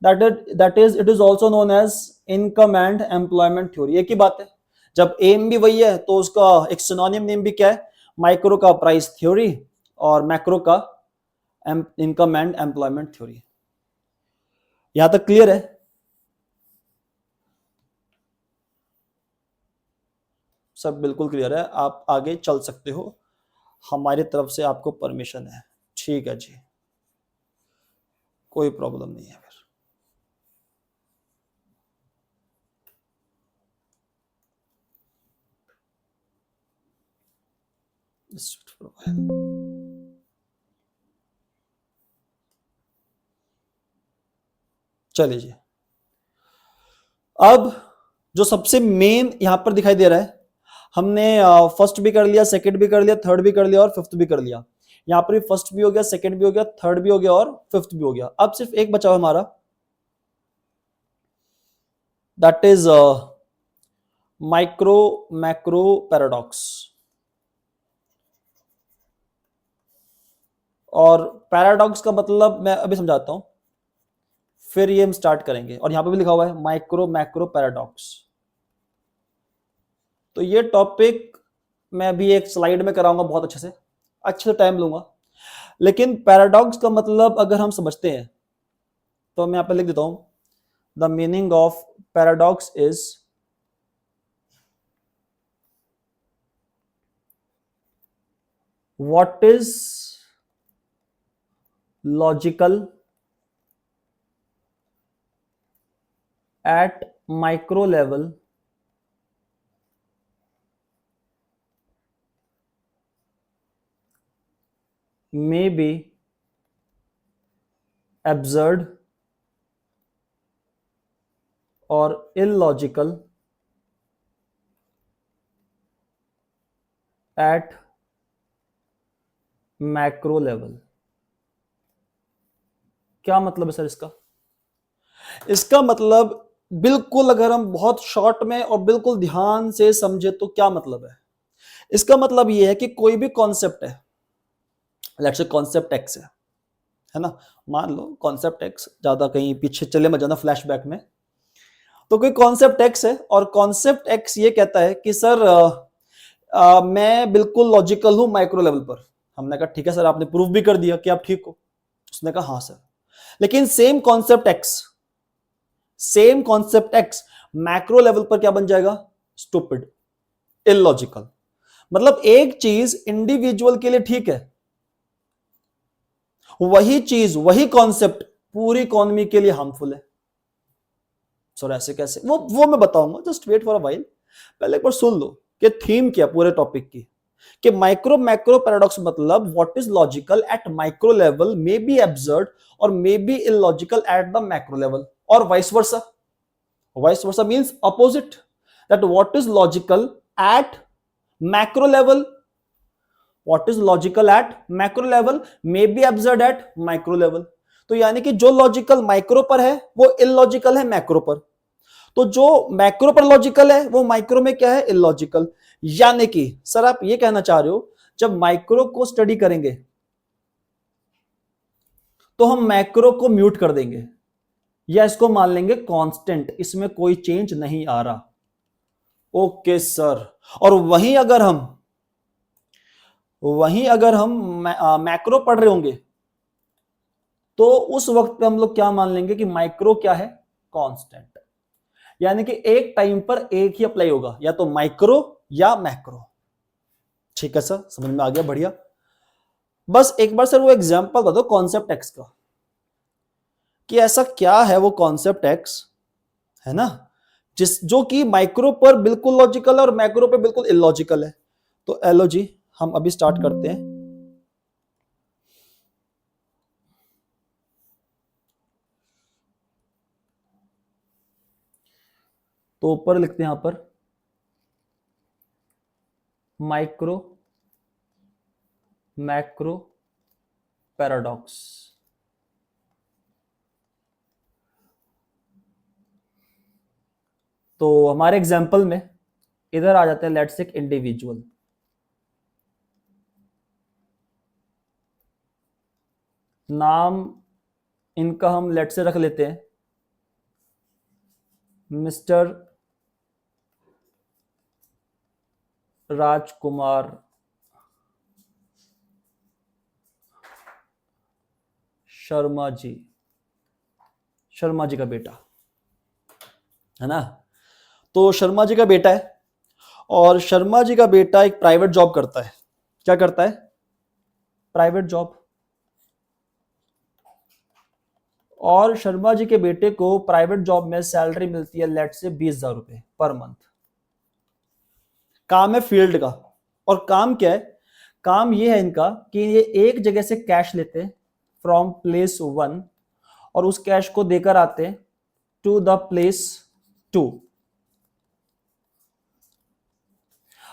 that is it is also known as income and employment theory. एक ही बात है, जब एम भी वही है तो उसका एक सिनोनिम नेम भी क्या है, माइक्रो का प्राइस थ्योरी और मैक्रो का इनकम एंड एम्प्लॉयमेंट थ्योरी। यहां तक क्लियर है, सब बिल्कुल क्लियर है, आप आगे चल सकते हो, हमारी तरफ से आपको परमिशन है, ठीक है जी, कोई प्रॉब्लम नहीं है। फिर चलिए जी, अब जो सबसे मेन यहां पर दिखाई दे रहा है, हमने फर्स्ट भी कर लिया, सेकंड भी कर लिया, थर्ड भी कर लिया और फिफ्थ भी कर लिया। यहां पर भी फर्स्ट भी हो गया, सेकंड भी हो गया, थर्ड भी हो गया और फिफ्थ भी हो गया। अब सिर्फ एक बचा हुआ हमारा, that is micro macro paradox. और पैराडॉक्स का मतलब मैं अभी समझाता हूं, फिर ये हम स्टार्ट करेंगे। और यहां पे भी लिखा हुआ है माइक्रो मैक्रो पैराडॉक्स। तो ये टॉपिक मैं भी एक स्लाइड में कराऊंगा बहुत अच्छे से टाइम लूंगा। लेकिन पैराडॉक्स का मतलब अगर हम समझते हैं तो मैं यहां पे लिख देता हूं, the meaning of paradox is what is logical at micro level may be absurd or illogical at macro level। क्या मतलब है सर इसका? इसका मतलब बिल्कुल अगर हम बहुत शॉर्ट में और बिल्कुल ध्यान से समझे तो क्या मतलब है? इसका मतलब यह है कि कोई भी कॉन्सेप्ट है, लेट्स से कॉन्सेप्ट एक्स है ना, मान लो कॉन्सेप्ट एक्स, ज्यादा कहीं पीछे चले मत जाना फ्लैशबैक में। तो कोई कॉन्सेप्ट एक्स है और कॉन्सेप्ट एक्स ये कहता है कि सर मैं बिल्कुल लॉजिकल हूं माइक्रो लेवल पर। हमने कहा ठीक है सर, आपने प्रूव भी कर दिया कि आप ठीक हो। उसने कहा हाँ सर, लेकिन same concept x macro level पर क्या बन जाएगा? Stupid, illogical. मतलब एक चीज इंडिविजुअल के लिए ठीक है, वही चीज वही कॉन्सेप्ट पूरी इकोनॉमी के लिए हार्मफुल है। सर ऐसे कैसे? वो मैं बताऊंगा, just wait for a while. पहले एक बार सुन लो कि थीम क्या पूरे टॉपिक की, कि माइक्रो मैक्रो पैराडॉक्स मतलब what is logical at micro level may be absurd और may be illogical at the macro level, और vice versa. Vice versa means opposite, that what is logical at macro level, what is logical at macro level may be absurd at micro level. तो यानी कि जो logical micro पर है वो illogical है macro पर, तो जो मैक्रो पर लॉजिकल है वो माइक्रो में क्या है? इलॉजिकल। यानी कि सर आप ये कहना चाह रहे हो जब माइक्रो को स्टडी करेंगे तो हम मैक्रो को म्यूट कर देंगे या इसको मान लेंगे कांस्टेंट, इसमें कोई चेंज नहीं आ रहा। Okay sir. और वहीं अगर हम मैक्रो पढ़ रहे होंगे तो उस वक्त पे हम लोग क्या मान लेंगे कि माइक्रो क्या है? कांस्टेंट। यानी कि एक टाइम पर एक ही अप्लाई होगा, या तो माइक्रो या मैक्रो। ठीक है सर, समझ में आ गया? बढ़िया। बस एक बार सर वो एग्जांपल बता दो कॉन्सेप्ट एक्स का, कि ऐसा क्या है वो कॉन्सेप्ट एक्स, है ना, जो कि माइक्रो पर बिल्कुल लॉजिकल है और मैक्रो पर बिल्कुल इलॉजिकल है। तो एलो जी, हम अभी स्टार्ट करते हैं। तो ऊपर लिखते हैं यहां पर माइक्रो मैक्रो पैराडॉक्स। तो हमारे एग्जाम्पल में इधर आ जाते हैं, लेट्स से इंडिविजुअल। नाम इनका हम लेट से रख लेते हैं मिस्टर राजकुमार शर्मा जी का बेटा, है ना। तो शर्मा जी का बेटा है और शर्मा जी का बेटा एक प्राइवेट जॉब करता है। क्या करता है? Private job. और शर्मा जी के बेटे को प्राइवेट जॉब में सैलरी मिलती है लेट से 20,000 रुपए पर मंथ। काम है फील्ड का। और काम क्या है? काम ये है इनका कि ये एक जगह से कैश लेते हैं फ्रॉम प्लेस 1 और उस कैश को देकर आते हैं टू द प्लेस 2।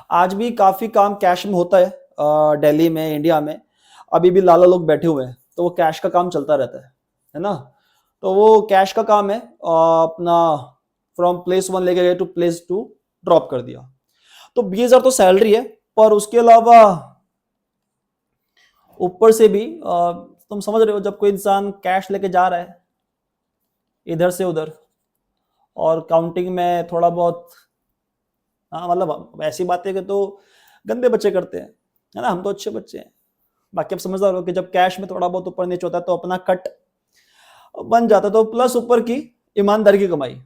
आज भी काफी काम कैश में होता है, दिल्ली में, इंडिया में अभी भी लाला लोग बैठे हुए हैं, तो वो कैश का काम चलता रहता है ना। तो वो कैश का काम है, अपना फ्रॉम प्लेस 1 लेके गए टू प्लेस 2 ड्रॉप कर दिया। तो 20,000 तो सैलरी है, पर उसके अलावा ऊपर से भी तुम समझ रहे हो, जब कोई इंसान कैश लेके जा रहा है इधर से उधर और काउंटिंग में थोड़ा बहुत, हाँ मतलब ऐसी बातें कि तो गंदे बच्चे करते हैं, है ना, हम तो अच्छे बच्चे हैं। बाकी आप समझदार हो कि जब कैश में थोड़ा बहुत ऊपर नीचे होता है तो अपना कट बन जाता है, तो प्लस ऊपर की ईमानदारी की कमाई।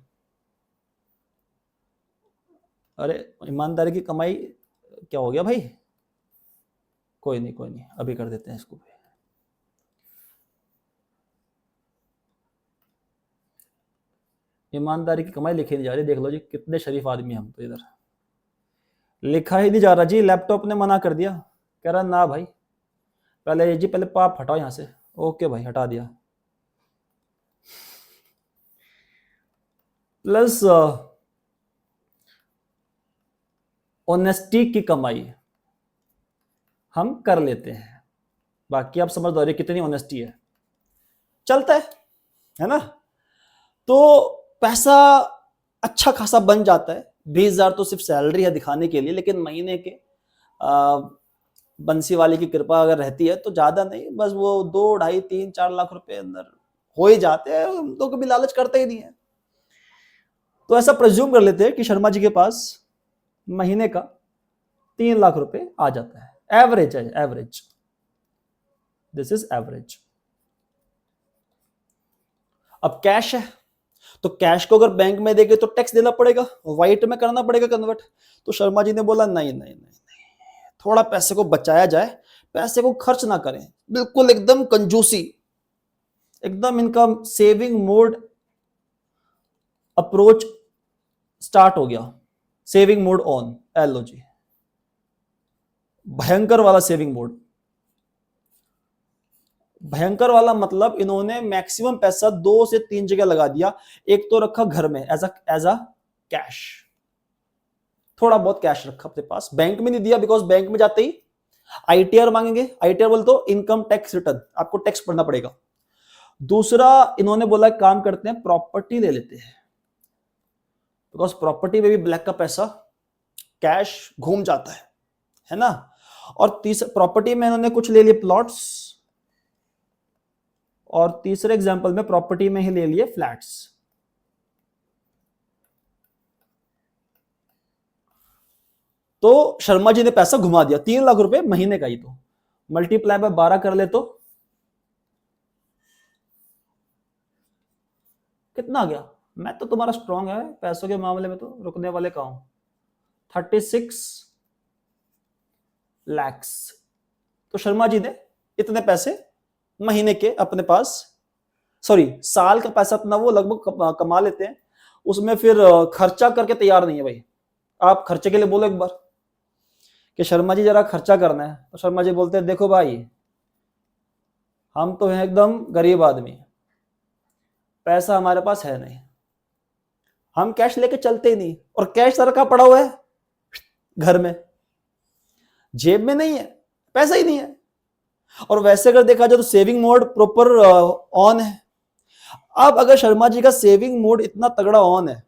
अरे ईमानदारी की कमाई क्या हो गया भाई? कोई नहीं अभी कर देते हैं इसको भी। ईमानदारी की कमाई लिखी नहीं जा रही, देख लो जी कितने शरीफ आदमी हम तो, इधर लिखा ही नहीं जा रहा जी, लैपटॉप ने मना कर दिया, कह रहा ना भाई पहले जी पहले पाप हटाओ यहां से। ओके भाई हटा दिया। प्लस ऑनेस्टी की कमाई हम कर लेते हैं। बाकी आप समझ दो कितनी ऑनेस्टी है, चलता है ना। तो पैसा अच्छा खासा बन जाता है। 20,000 तो सिर्फ सैलरी है दिखाने के लिए, लेकिन महीने के बंसी वाले की कृपा अगर रहती है तो ज्यादा नहीं, बस वो 2, 2.5, 3, 4 लाख रुपए अंदर हो ही जाते हैं। हम तो कभी लालच करते ही नहीं है। तो ऐसा प्रेज्यूम कर लेते हैं कि शर्मा जी के पास महीने का 3 लाख रुपए आ जाता है, एवरेज है, एवरेज, दिस इज एवरेज। अब कैश है, तो कैश को अगर बैंक में देंगे तो टैक्स देना पड़ेगा, व्हाइट में करना पड़ेगा कन्वर्ट। तो शर्मा जी ने बोला नहीं, थोड़ा पैसे को बचाया जाए, पैसे को खर्च ना करें, बिल्कुल एकदम कंजूसी, एकदम इनका सेविंग मोड अप्रोच स्टार्ट हो गया। सेविंग मोड ऑन, एलो जी, भयंकर वाला सेविंग मोड। भयंकर वाला मतलब इन्होंने मैक्सिमम पैसा 2 से 3 जगह लगा दिया। एक तो रखा घर में एज अ कैश, थोड़ा बहुत कैश रखा अपने पास, बैंक में नहीं दिया, बिकॉज बैंक में जाते ही आईटीआर मांगेंगे। आईटीआर बोल तो इनकम टैक्स रिटर्न, आपको टैक्स भरना पड़ेगा। दूसरा इन्होंने बोला काम करते हैं प्रॉपर्टी ले लेते हैं, बिकॉज प्रॉपर्टी में भी ब्लैक का पैसा कैश घूम जाता है ना। और तीसरा प्रॉपर्टी में इन्होंने कुछ ले लिए प्लॉट्स, और तीसरे एग्जांपल में प्रॉपर्टी में ही ले लिए फ्लैट्स। तो शर्मा जी ने पैसा घुमा दिया, 3 लाख रुपए महीने का ही, तो मल्टीप्लाई बाय 12 कर ले तो कितना आ गया? मैं तो तुम्हारा स्ट्रांग है पैसों के मामले में, तो रुकने वाले का हूं। 36 लाख। तो शर्मा जी ने इतने पैसे महीने के अपने पास, सॉरी साल का पैसा अपना वो लगभग कमा लेते हैं, उसमें फिर खर्चा करके तैयार नहीं है भाई। आप खर्चे के लिए बोलो एक बार कि शर्मा जी जरा खर्चा करना है, तो शर्मा जी बोलते हैं देखो भाई हम तो हैं एकदम गरीब आदमी, पैसा हमारे पास है नहीं, हम कैश लेके चलते ही नहीं, और कैश सारा कहां पड़ा हुआ है? घर में, जेब में नहीं है, पैसा ही नहीं है। और वैसे अगर देखा जाए तो सेविंग मोड प्रॉपर ऑन है। अब अगर शर्मा जी का सेविंग मोड इतना तगड़ा ऑन है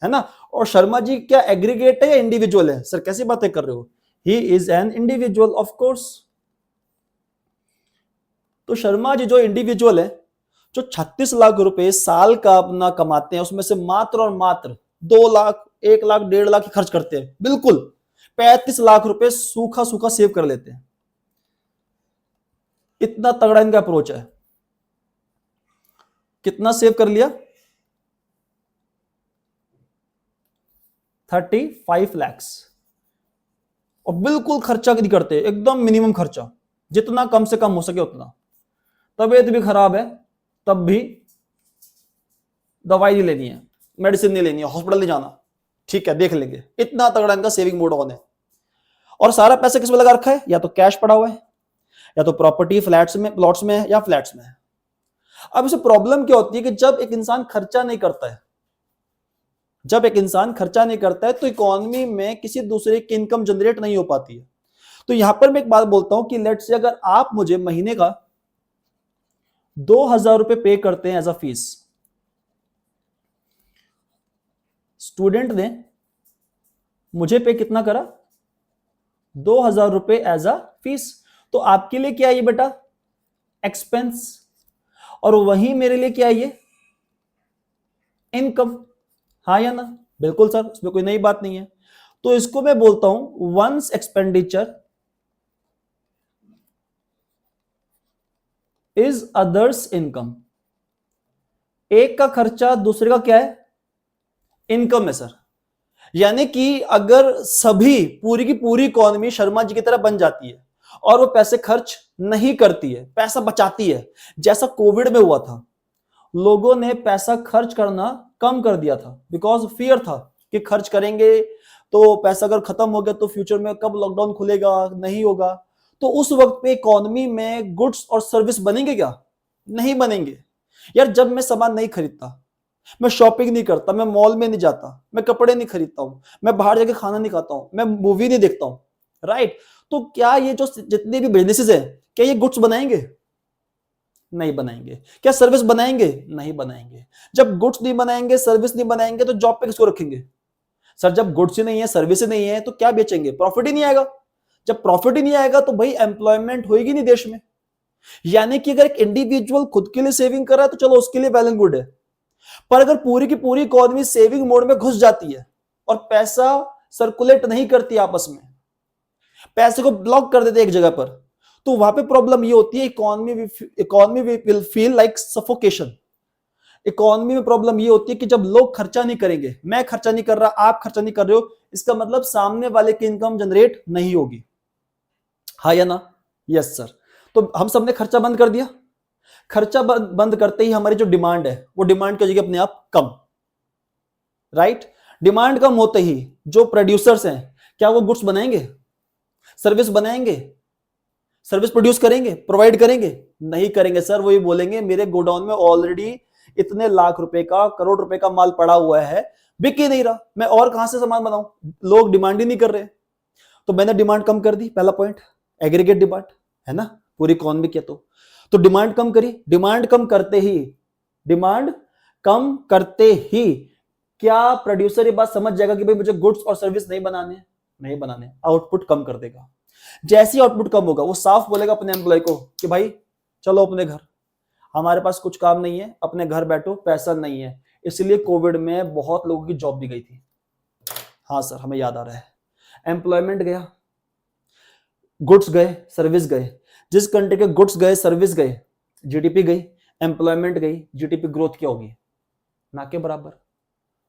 ना, और शर्मा जी क्या एग्रीगेट है या इंडिविजुअल है? सर कैसी बातें कर रहे हो, he is an individual of course. तो शर्मा जी जो इंडिविजुअल है, जो 36 लाख रुपए साल का अपना कमाते हैं, उसमें से मात्र और मात्र 2 लाख, 1 लाख, 1.5 लाख खर्च करते हैं, बिल्कुल 35 लाख रुपए सूखा सूखा सेव कर लेते हैं। इतना तगड़ा इनका अप्रोच है। कितना सेव कर लिया? 35 लाख। और बिल्कुल खर्चा नहीं करते, एकदम मिनिमम खर्चा, जितना कम से कम हो सके उतना। तबीयत भी खराब है तब भी दवाई नहीं लेनी है, मेडिसिन नहीं लेनी है, हॉस्पिटल नहीं जाना, ठीक है देख लेंगे। इतना तगड़ा इनका सेविंग मोड ऑन है। और सारा पैसा किस में लगा रखा है? या तो कैश पड़ा हुआ है, या तो प्रॉपर्टी फ्लैट्स में, प्लॉट्स में, या फ्लैट्स में। अब इसे प्रॉब्लम क्या होती है कि जब एक इंसान खर्चा नहीं करता है जब एक इंसान खर्चा नहीं करता है तो इकोनॉमी में किसी दूसरे की इनकम जनरेट नहीं हो पाती है। तो यहां पर मैं एक बात बोलता हूं कि लेट्स से अगर आप मुझे महीने का 2,000 रुपए पे करते हैं एज अ फीस, स्टूडेंट ने मुझे पे कितना करा, 2,000 रुपए एज अ फीस, तो आपके लिए क्या है ये बेटा, एक्सपेंस, और वही मेरे लिए क्या है ये, इनकम। हाँ या ना, बिल्कुल सर, इसमें कोई नई बात नहीं है। तो इसको मैं बोलता हूं one's expenditure is other's income. एक का खर्चा दूसरे का क्या है, इनकम है सर। यानी कि अगर सभी पूरी की पूरी इकोनॉमी शर्मा जी की तरह बन जाती है और वो पैसे खर्च नहीं करती है, पैसा बचाती है, जैसा कोविड में हुआ था, लोगों ने पैसा खर्च करना कम कर दिया था बिकॉज फियर था कि खर्च करेंगे तो पैसा अगर खत्म हो गया तो फ्यूचर में कब लॉकडाउन खुलेगा, नहीं होगा। तो उस वक्त पे इकोनॉमी में गुड्स और सर्विस बनेंगे क्या, नहीं बनेंगे। यार जब मैं सामान नहीं खरीदता, मैं शॉपिंग नहीं करता, मैं मॉल में नहीं जाता, मैं कपड़े नहीं खरीदता हूं, मैं बाहर जाके खाना नहीं खाता हूं, मैं मूवी नहीं देखता हूं, राइट, तो क्या ये जो जितने भी बिजनेसेस है, क्या ये गुड्स बनाएंगे, नहीं बनाएंगे। क्या सर्विस बनाएंगे, नहीं बनाएंगे। जब गुड्स नहीं बनाएंगे, सर्विस नहीं बनाएंगे, तो जॉब पे किसको रखेंगे सर, जब गुड्स ही नहीं है, सर्विस ही नहीं है, तो क्या बेचेंगे, प्रॉफिट ही नहीं आएगा। जब प्रॉफिट ही नहीं आएगा तो भाई एम्प्लॉयमेंट होगी नहीं देश में। यानी कि अगर एक इंडिविजुअल खुद के लिए सेविंग कर रहा है तो चलो उसके लिए वेल एंड गुड है, पर अगर पूरी की पूरी इकोनॉमी सेविंग मोड में घुस जाती है और पैसा सर्कुलेट नहीं करती आपस में, पैसे को ब्लॉक कर देते एक जगह पर, तो वहां पे प्रॉब्लम ये होती है, economy will feel like suffocation. Economy में प्रॉब्लम ये होती है कि जब लोग खर्चा नहीं करेंगे, मैं खर्चा नहीं कर रहा, आप खर्चा नहीं कर रहे हो, इसका मतलब सामने वाले की इनकम जनरेट नहीं होगी। हाँ या ना, यस सर। तो हम सबने खर्चा बंद कर दिया, खर्चा बंद करते ही हमारी जो डिमांड है वो डिमांड की हो जाएगी अपने आप कम, राइट। डिमांड कम होते ही जो प्रोड्यूसर्स हैं, क्या वो गुड्स बनाएंगे, सर्विस बनाएंगे, सर्विस प्रोड्यूस करेंगे, प्रोवाइड करेंगे, नहीं करेंगे सर। वो ये बोलेंगे मेरे गोडाउन में ऑलरेडी इतने लाख रुपए का, करोड़ रुपए का माल पड़ा हुआ है, बिक ही नहीं रहा, मैं और कहां से सामान बनाऊं, लोग डिमांड ही नहीं कर रहे। तो मैंने डिमांड कम कर दी, पहला पॉइंट, एग्रीगेट डिमांड है ना, पूरी इकोनॉमी की। तो डिमांड कम करी, डिमांड कम करते ही, डिमांड कम करते ही क्या प्रोड्यूसर ये बात समझ जाएगा कि भाई मुझे गुड्स और सर्विस नहीं बनाने, नहीं बनाने, आउटपुट कम कर देगा। जैसे ही आउटपुट कम होगा वो साफ बोलेगा अपने एम्प्लॉय को कि भाई चलो अपने घर, हमारे पास कुछ काम नहीं है, अपने घर बैठो, पैसा नहीं है। इसलिए कोविड में बहुत लोगों की जॉब भी गई थी। हाँ सर, हमें याद आ रहा है, एम्प्लॉयमेंट गया, गुड्स गए, सर्विस गए। जिस कंट्री के गुड्स गए, सर्विस गए, जीडीपी गई, एम्प्लॉयमेंट गई, जीडीपी ग्रोथ क्या होगी, ना के बराबर।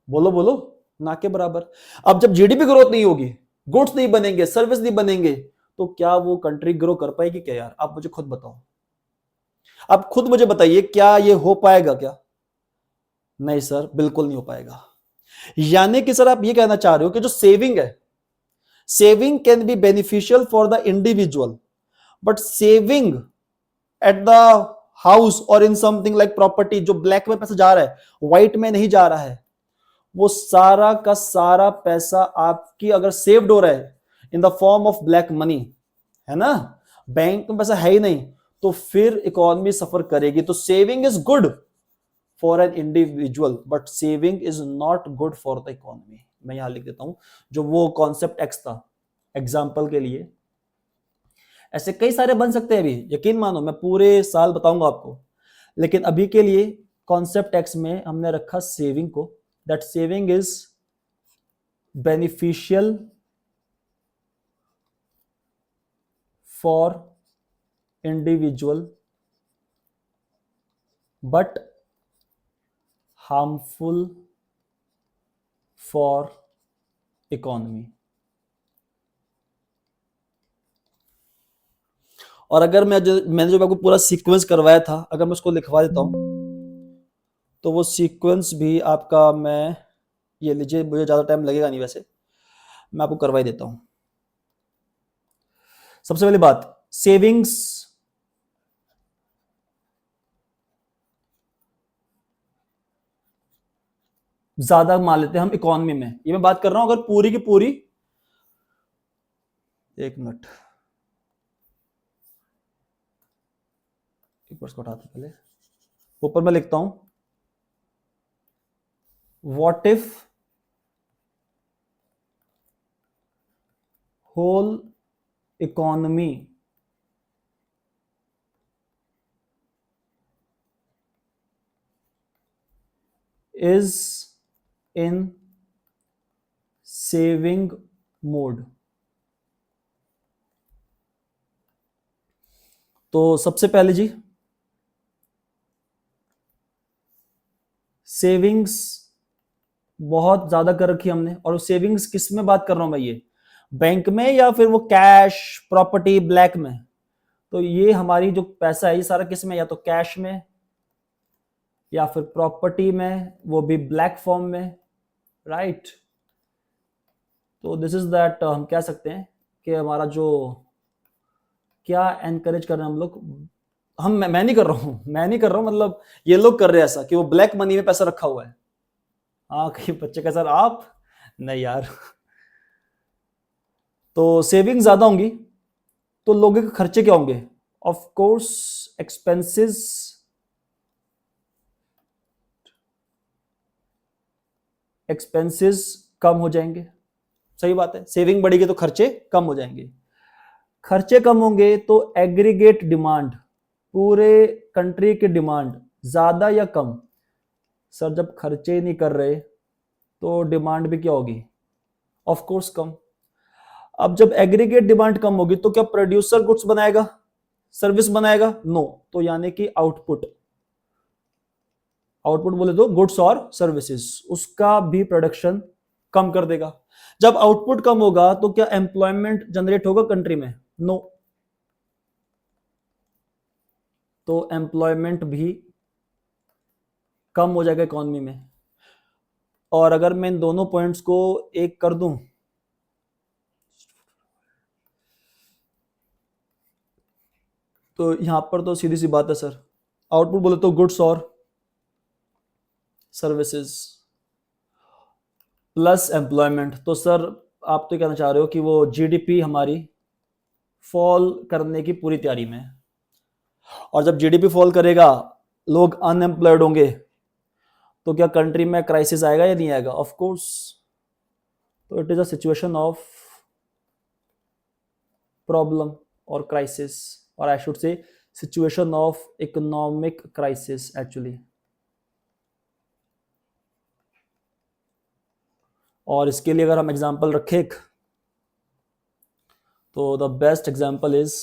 बोलो बोलो, ना के बराबर। अब जब जीडीपी ग्रोथ नहीं होगी, गुड्स नहीं बनेंगे, सर्विस नहीं बनेंगे, तो क्या वो कंट्री ग्रो कर पाएगी क्या यार, आप मुझे खुद बताओ, आप खुद मुझे बताइए, क्या ये हो पाएगा क्या, नहीं सर बिल्कुल नहीं हो पाएगा। यानी कि सर आप ये कहना चाह रहे हो कि जो सेविंग है, saving can be beneficial for the individual, but saving at the house और इन समथिंग लाइक प्रॉपर्टी, जो ब्लैक में पैसा जा रहा है, व्हाइट में नहीं जा रहा है, वो सारा का सारा पैसा आपकी अगर सेव्ड हो रहा है in the form of black money, है ना, बैंक में पैसा है ही नहीं, तो फिर इकोनॉमी सफर करेगी। तो saving is good for an individual but saving is not good for the economy. मैं यहां लिख देता हूं जो वो कॉन्सेप्ट एक्स था, एग्जाम्पल के लिए। ऐसे कई सारे बन सकते हैं, अभी यकीन मानो मैं पूरे साल बताऊंगा आपको, लेकिन अभी के लिए कॉन्सेप्ट एक्स में हमने रखा सेविंग को, that saving is beneficial for individual but harmful for economy. और अगर मैंने जो आपको पूरा सीक्वेंस करवाया था, अगर मैं उसको लिखवा देता हूं तो वो सीक्वेंस भी आपका, मैं ये लीजिए, मुझे ज्यादा टाइम लगेगा नहीं, वैसे मैं आपको करवा ही देता हूं। सबसे पहली बात, सेविंग्स ज्यादा मान लेते हैं हम इकोनॉमी में, ये मैं बात कर रहा हूं अगर पूरी की पूरी, एक मिनट, एक बार उठाते पहले, ऊपर मैं लिखता हूं, what if whole economy is in saving mode। तो सबसे पहले जी, सेविंग्स बहुत ज्यादा कर रखी हमने, और सेविंग्स किस में बात कर रहा हूं मैं, ये बैंक में या फिर वो कैश, प्रॉपर्टी, ब्लैक में। तो ये हमारी जो पैसा है ये सारा किस में, या तो कैश में या फिर प्रॉपर्टी में, वो भी ब्लैक फॉर्म में, राइट। तो दिस इज दैट, हम कह सकते हैं कि हमारा जो क्या एनकरेज कर रहे हैं हम लोग, मैं नहीं कर रहा हूं, मैं नहीं कर रहा हूं, मतलब ये लोग कर रहे हैं ऐसा कि वो ब्लैक मनी में पैसा रखा हुआ है। हाँ, कहीं बच्चे का सर आप नहीं यार। तो सेविंग ज्यादा होंगी तो लोगों के खर्चे क्या होंगे, ऑफ कोर्स एक्सपेंसेस कम हो जाएंगे। सही बात है, सेविंग बढ़ेगी तो खर्चे कम हो जाएंगे, खर्चे कम होंगे तो एग्रीगेट डिमांड, पूरे कंट्री की डिमांड ज्यादा या कम। सर जब खर्चे ही नहीं कर रहे तो डिमांड भी क्या होगी, ऑफ कोर्स कम। अब जब एग्रीगेट डिमांड कम होगी तो क्या प्रोड्यूसर गुड्स बनाएगा, सर्विस बनाएगा, नो। तो यानी कि आउटपुट, आउटपुट बोले तो गुड्स और सर्विसेज, उसका भी प्रोडक्शन कम कर देगा। जब आउटपुट कम होगा तो क्या एम्प्लॉयमेंट जनरेट होगा कंट्री में, नो। तो एम्प्लॉयमेंट भी कम हो जाएगा इकोनॉमी में। और अगर मैं इन दोनों पॉइंट्स को एक कर दूं, तो यहां पर तो सीधी सी बात है सर, आउटपुट बोले तो गुड्स और सर्विसेज प्लस एम्प्लॉयमेंट। तो सर आप तो कहना चाह रहे हो कि वो जीडीपी हमारी फॉल करने की पूरी तैयारी में है, और जब जीडीपी फॉल करेगा, लोग अनएम्प्लॉयड होंगे, तो क्या कंट्री में क्राइसिस आएगा या नहीं आएगा, ऑफ कोर्स। तो it is a situation of problem और क्राइसिस, और I should say situation of economic crisis actually. और इसके लिए अगर हम एग्जांपल रखें तो the best example is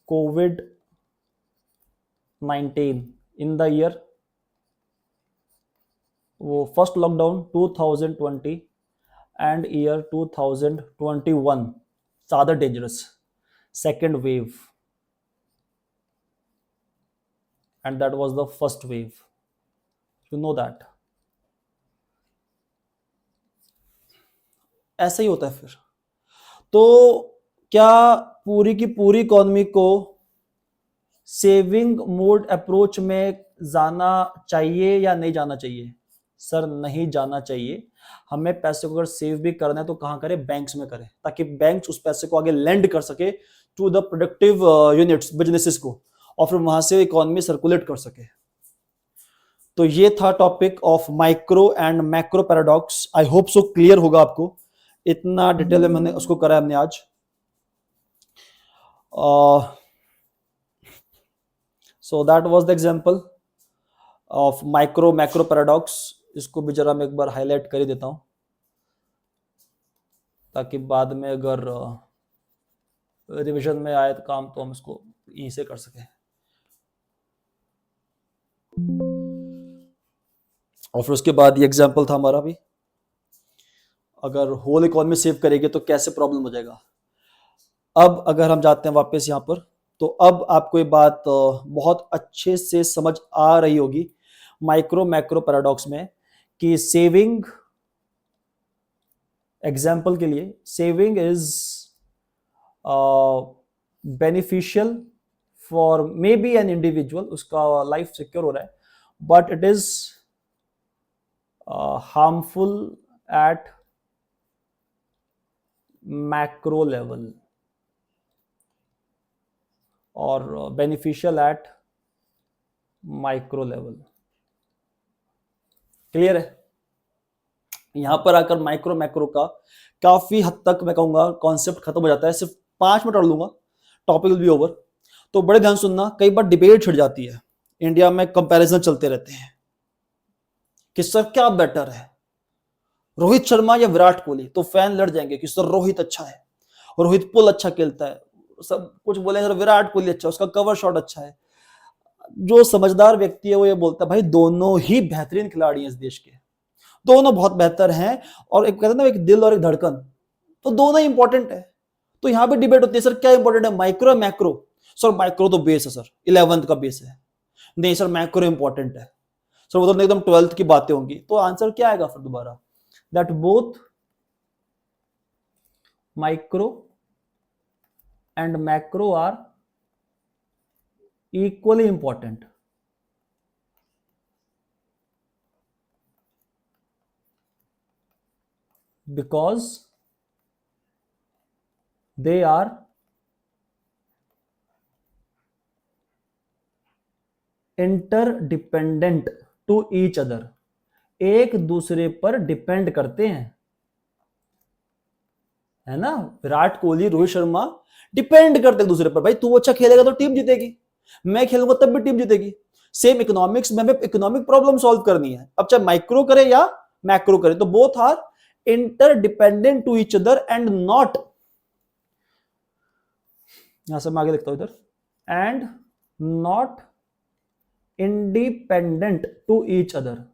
covid in the year, वो फर्स्ट लॉकडाउन 2020 एंड ईयर 2021 ज्यादा dangerous, second wave, and that was the first wave, you know that। ऐसा ही होता है फिर। तो क्या पूरी की पूरी इकोनॉमी को सेविंग मोड अप्रोच में जाना चाहिए या नहीं जाना चाहिए, सर नहीं जाना चाहिए। हमें पैसे को अगर सेव भी करना है तो कहां करें, बैंक्स में करें, ताकि बैंक्स उस पैसे को आगे लेंड कर सके to the productive units, businesses को, और फिर वहां से इकोनॉमी सर्कुलेट कर सके। तो ये था topic of micro and macro paradox. I hope so clear होगा आपको, इतना डिटेल में मैंने उसको करा है हमने आज। So that was the example of micro macro paradox. इसको भी जरा मैं एक बार हाईलाइट कर ही देता हूं, ताकि बाद में अगर रिवीजन में आए तो काम, तो हम इसको यहीं से कर सकें। और फिर उसके बाद ये एग्जांपल था हमारा भी, अगर होल इकोनॉमी सेव करेंगे तो कैसे प्रॉब्लम हो जाएगा। अब अगर हम जाते हैं वापस यहाँ पर, तो अब आपको ये बात बहुत अच्छे से समझ आ रही होगी माइक्रो मैक्रो पैराडॉक्स में, कि सेविंग, एग्जाम्पल के लिए, saving is beneficial for may be an individual, उसका लाइफ सिक्योर हो रहा है, but it is harmful at macro level और beneficial at micro level. Clear है? यहां पर आकर माइक्रो मैक्रो का काफी हद तक मैं कहूंगा कॉन्सेप्ट खत्म हो जाता है। सिर्फ 5 मिनट और लूंगा, टॉपिक विल बी ओवर। तो बड़े ध्यान सुनना, कई बार डिबेट छिड़ जाती है इंडिया में, कंपैरिजन चलते रहते हैं कि सर क्या बेटर है, रोहित शर्मा या विराट कोहली। तो फैन लड़ जाएंगे कि सर रोहित अच्छा है, रोहित पुल अच्छा खेलता है, सब कुछ बोले सर विराट कोहली अच्छा, उसका कवर शॉट अच्छा है। जो समझदार व्यक्ति है वो ये बोलता है भाई दोनों ही बेहतरीन खिलाड़ी हैं इस देश के, दोनों बहुत बेहतर हैं, और एक कहते हैं ना एक दिल और एक धड़कन, तो दोनों ही इंपॉर्टेंट है। तो यहां पे डिबेट होती है सर क्या इंपॉर्टेंट है, माइक्रो मैक्रो। सर माइक्रो तो बेस है सर, 11th का बेस है। नहीं सर मैक्रो इंपॉर्टेंट है सर, वो तो एकदम 12th की बातें होंगी। तो आंसर क्या आएगा फिर दोबारा, that both micro and macro are equally important because they are interdependent to each other, एक दूसरे पर डिपेंड करते हैं, है ना। विराट कोहली, रोहित शर्मा डिपेंड करते हैं दूसरे पर। भाई तू अच्छा खेलेगा तो टीम जीतेगी, मैं खेलूंगा तब भी टीम जीतेगी। सेम इकोनॉमिक्स में हमें इकोनॉमिक प्रॉब्लम सॉल्व करनी है, अब चाहे माइक्रो करे या मैक्रो करे, तो both are interdependent to each other and not, यहां से मैं आगे लिखता हूं इधर, and not independent to each other.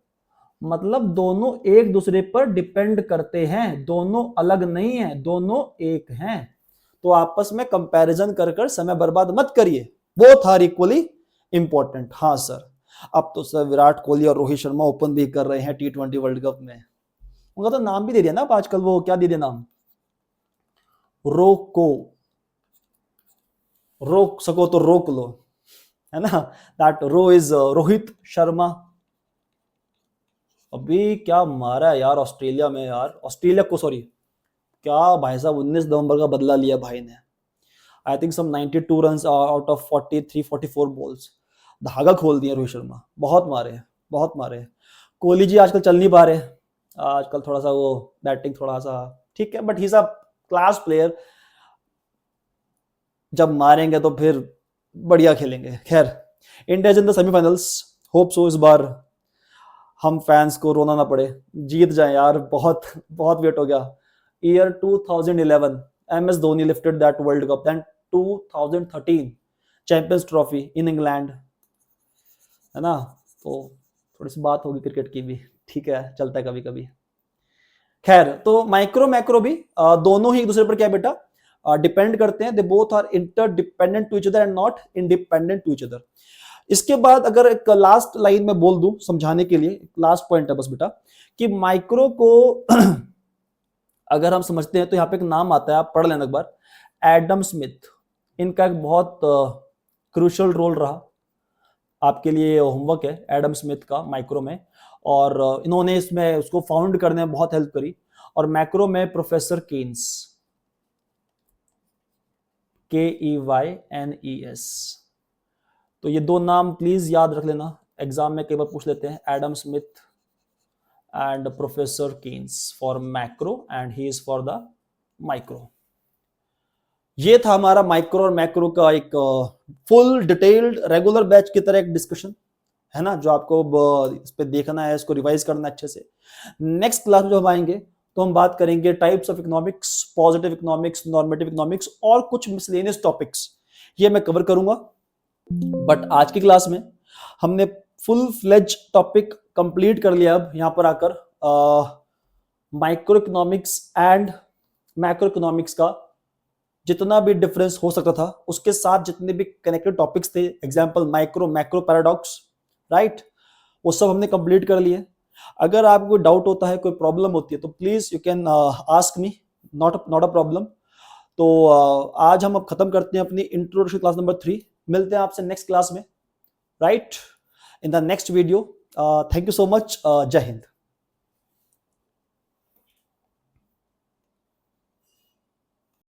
मतलब दोनों एक दूसरे पर डिपेंड करते हैं, दोनों अलग नहीं है, दोनों एक हैं। तो आपस में कंपैरिजन कर कर समय बर्बाद मत करिए, बोथ आर इक्वली इंपॉर्टेंट। हाँ सर, अब तो सर विराट कोहली और रोहित शर्मा ओपन भी कर रहे हैं T20 वर्ल्ड कप में, उनका तो नाम भी दे दिया ना आजकल, वो क्या दे दिया नाम, रोको, रोक सको तो रोक लो, है ना। That Ro is Rohit Sharma. अभी क्या मारा है यार ऑस्ट्रेलिया में, यार ऑस्ट्रेलिया को, सॉरी, क्या भाई साहब 19 नवंबर का बदला लिया भाई ने। I think some 92 run out of 43-44 balls, धागा खोल दिया रोहित शर्मा, बहुत मारे हैं, बहुत मारे हैं। कोहली जी आजकल चल नहीं पा रहे, आजकल थोड़ा सा वो बैटिंग थोड़ा सा ठीक है, but he is a class player, जब मारेंगे तो फिर बढ़िया खेलेंगे। खैर, India is in the semifinals, hope so इस बार हम फैंस को रोना ना पड़े, जीत जाए यार, बहुत बहुत वेट हो गया। Year 2011 MS Dhoni lifted that world cup, then 2013 Champions Trophy in England, है ना। तो थोड़ी सी बात होगी क्रिकेट की भी, ठीक है, चलता है कभी कभी। खैर, तो माइक्रो मैक्रो भी दोनों ही एक दूसरे पर क्या बेटा डिपेंड करते हैं, they both are interdependent to each other and not independent to each other. इसके बाद अगर एक लास्ट लाइन में बोल दूं समझाने के लिए, लास्ट पॉइंट है बस बेटा, कि माइक्रो को अगर हम समझते हैं तो यहाँ पे एक नाम आता है, आप पढ़ लेना एक बार, एडम स्मिथ। इनका एक बहुत क्रूशियल रोल रहा, आपके लिए होमवर्क है एडम स्मिथ का माइक्रो में, और इन्होंने इसमें उसको फाउंड करने में बहुत हेल्प करी। और मैक्रो में प्रोफेसर केन्स, KEYNES। तो ये दो नाम प्लीज याद रख लेना, एग्जाम में कई बार पूछ लेते हैं, Adam Smith and professor Keynes for macro and he is for the micro. ये था हमारा माइक्रो और मैक्रो का एक फुल डिटेल्ड रेगुलर बैच की तरह एक डिस्कशन, है ना, जो आपको इस पे देखना है, इसको रिवाइज करना है अच्छे से। नेक्स्ट क्लास में जो हम आएंगे तो हम बात करेंगे types of economics, positive economics, normative economics और कुछ मिसलेनियस टॉपिक्स, ये मैं कवर करूंगा। बट आज की क्लास में हमने फुल फ्लेज टॉपिक कंप्लीट कर लिया। अब यहां पर आकर micro economics and macro economics का जितना भी डिफरेंस हो सकता था, उसके साथ जितने भी कनेक्टेड टॉपिक्स थे, example micro macro paradox, right, वो सब हमने कंप्लीट कर लिए। अगर आपको कोई डाउट होता है, कोई प्रॉब्लम होती है, तो please you can ask me, not a problem. तो आज हम अब खत्म करते हैं अपनी इंट्रोडक्शन क्लास नंबर 3। मिलते हैं आपसे नेक्स्ट क्लास में, right, in the next video. Thank you so much. जय हिंद।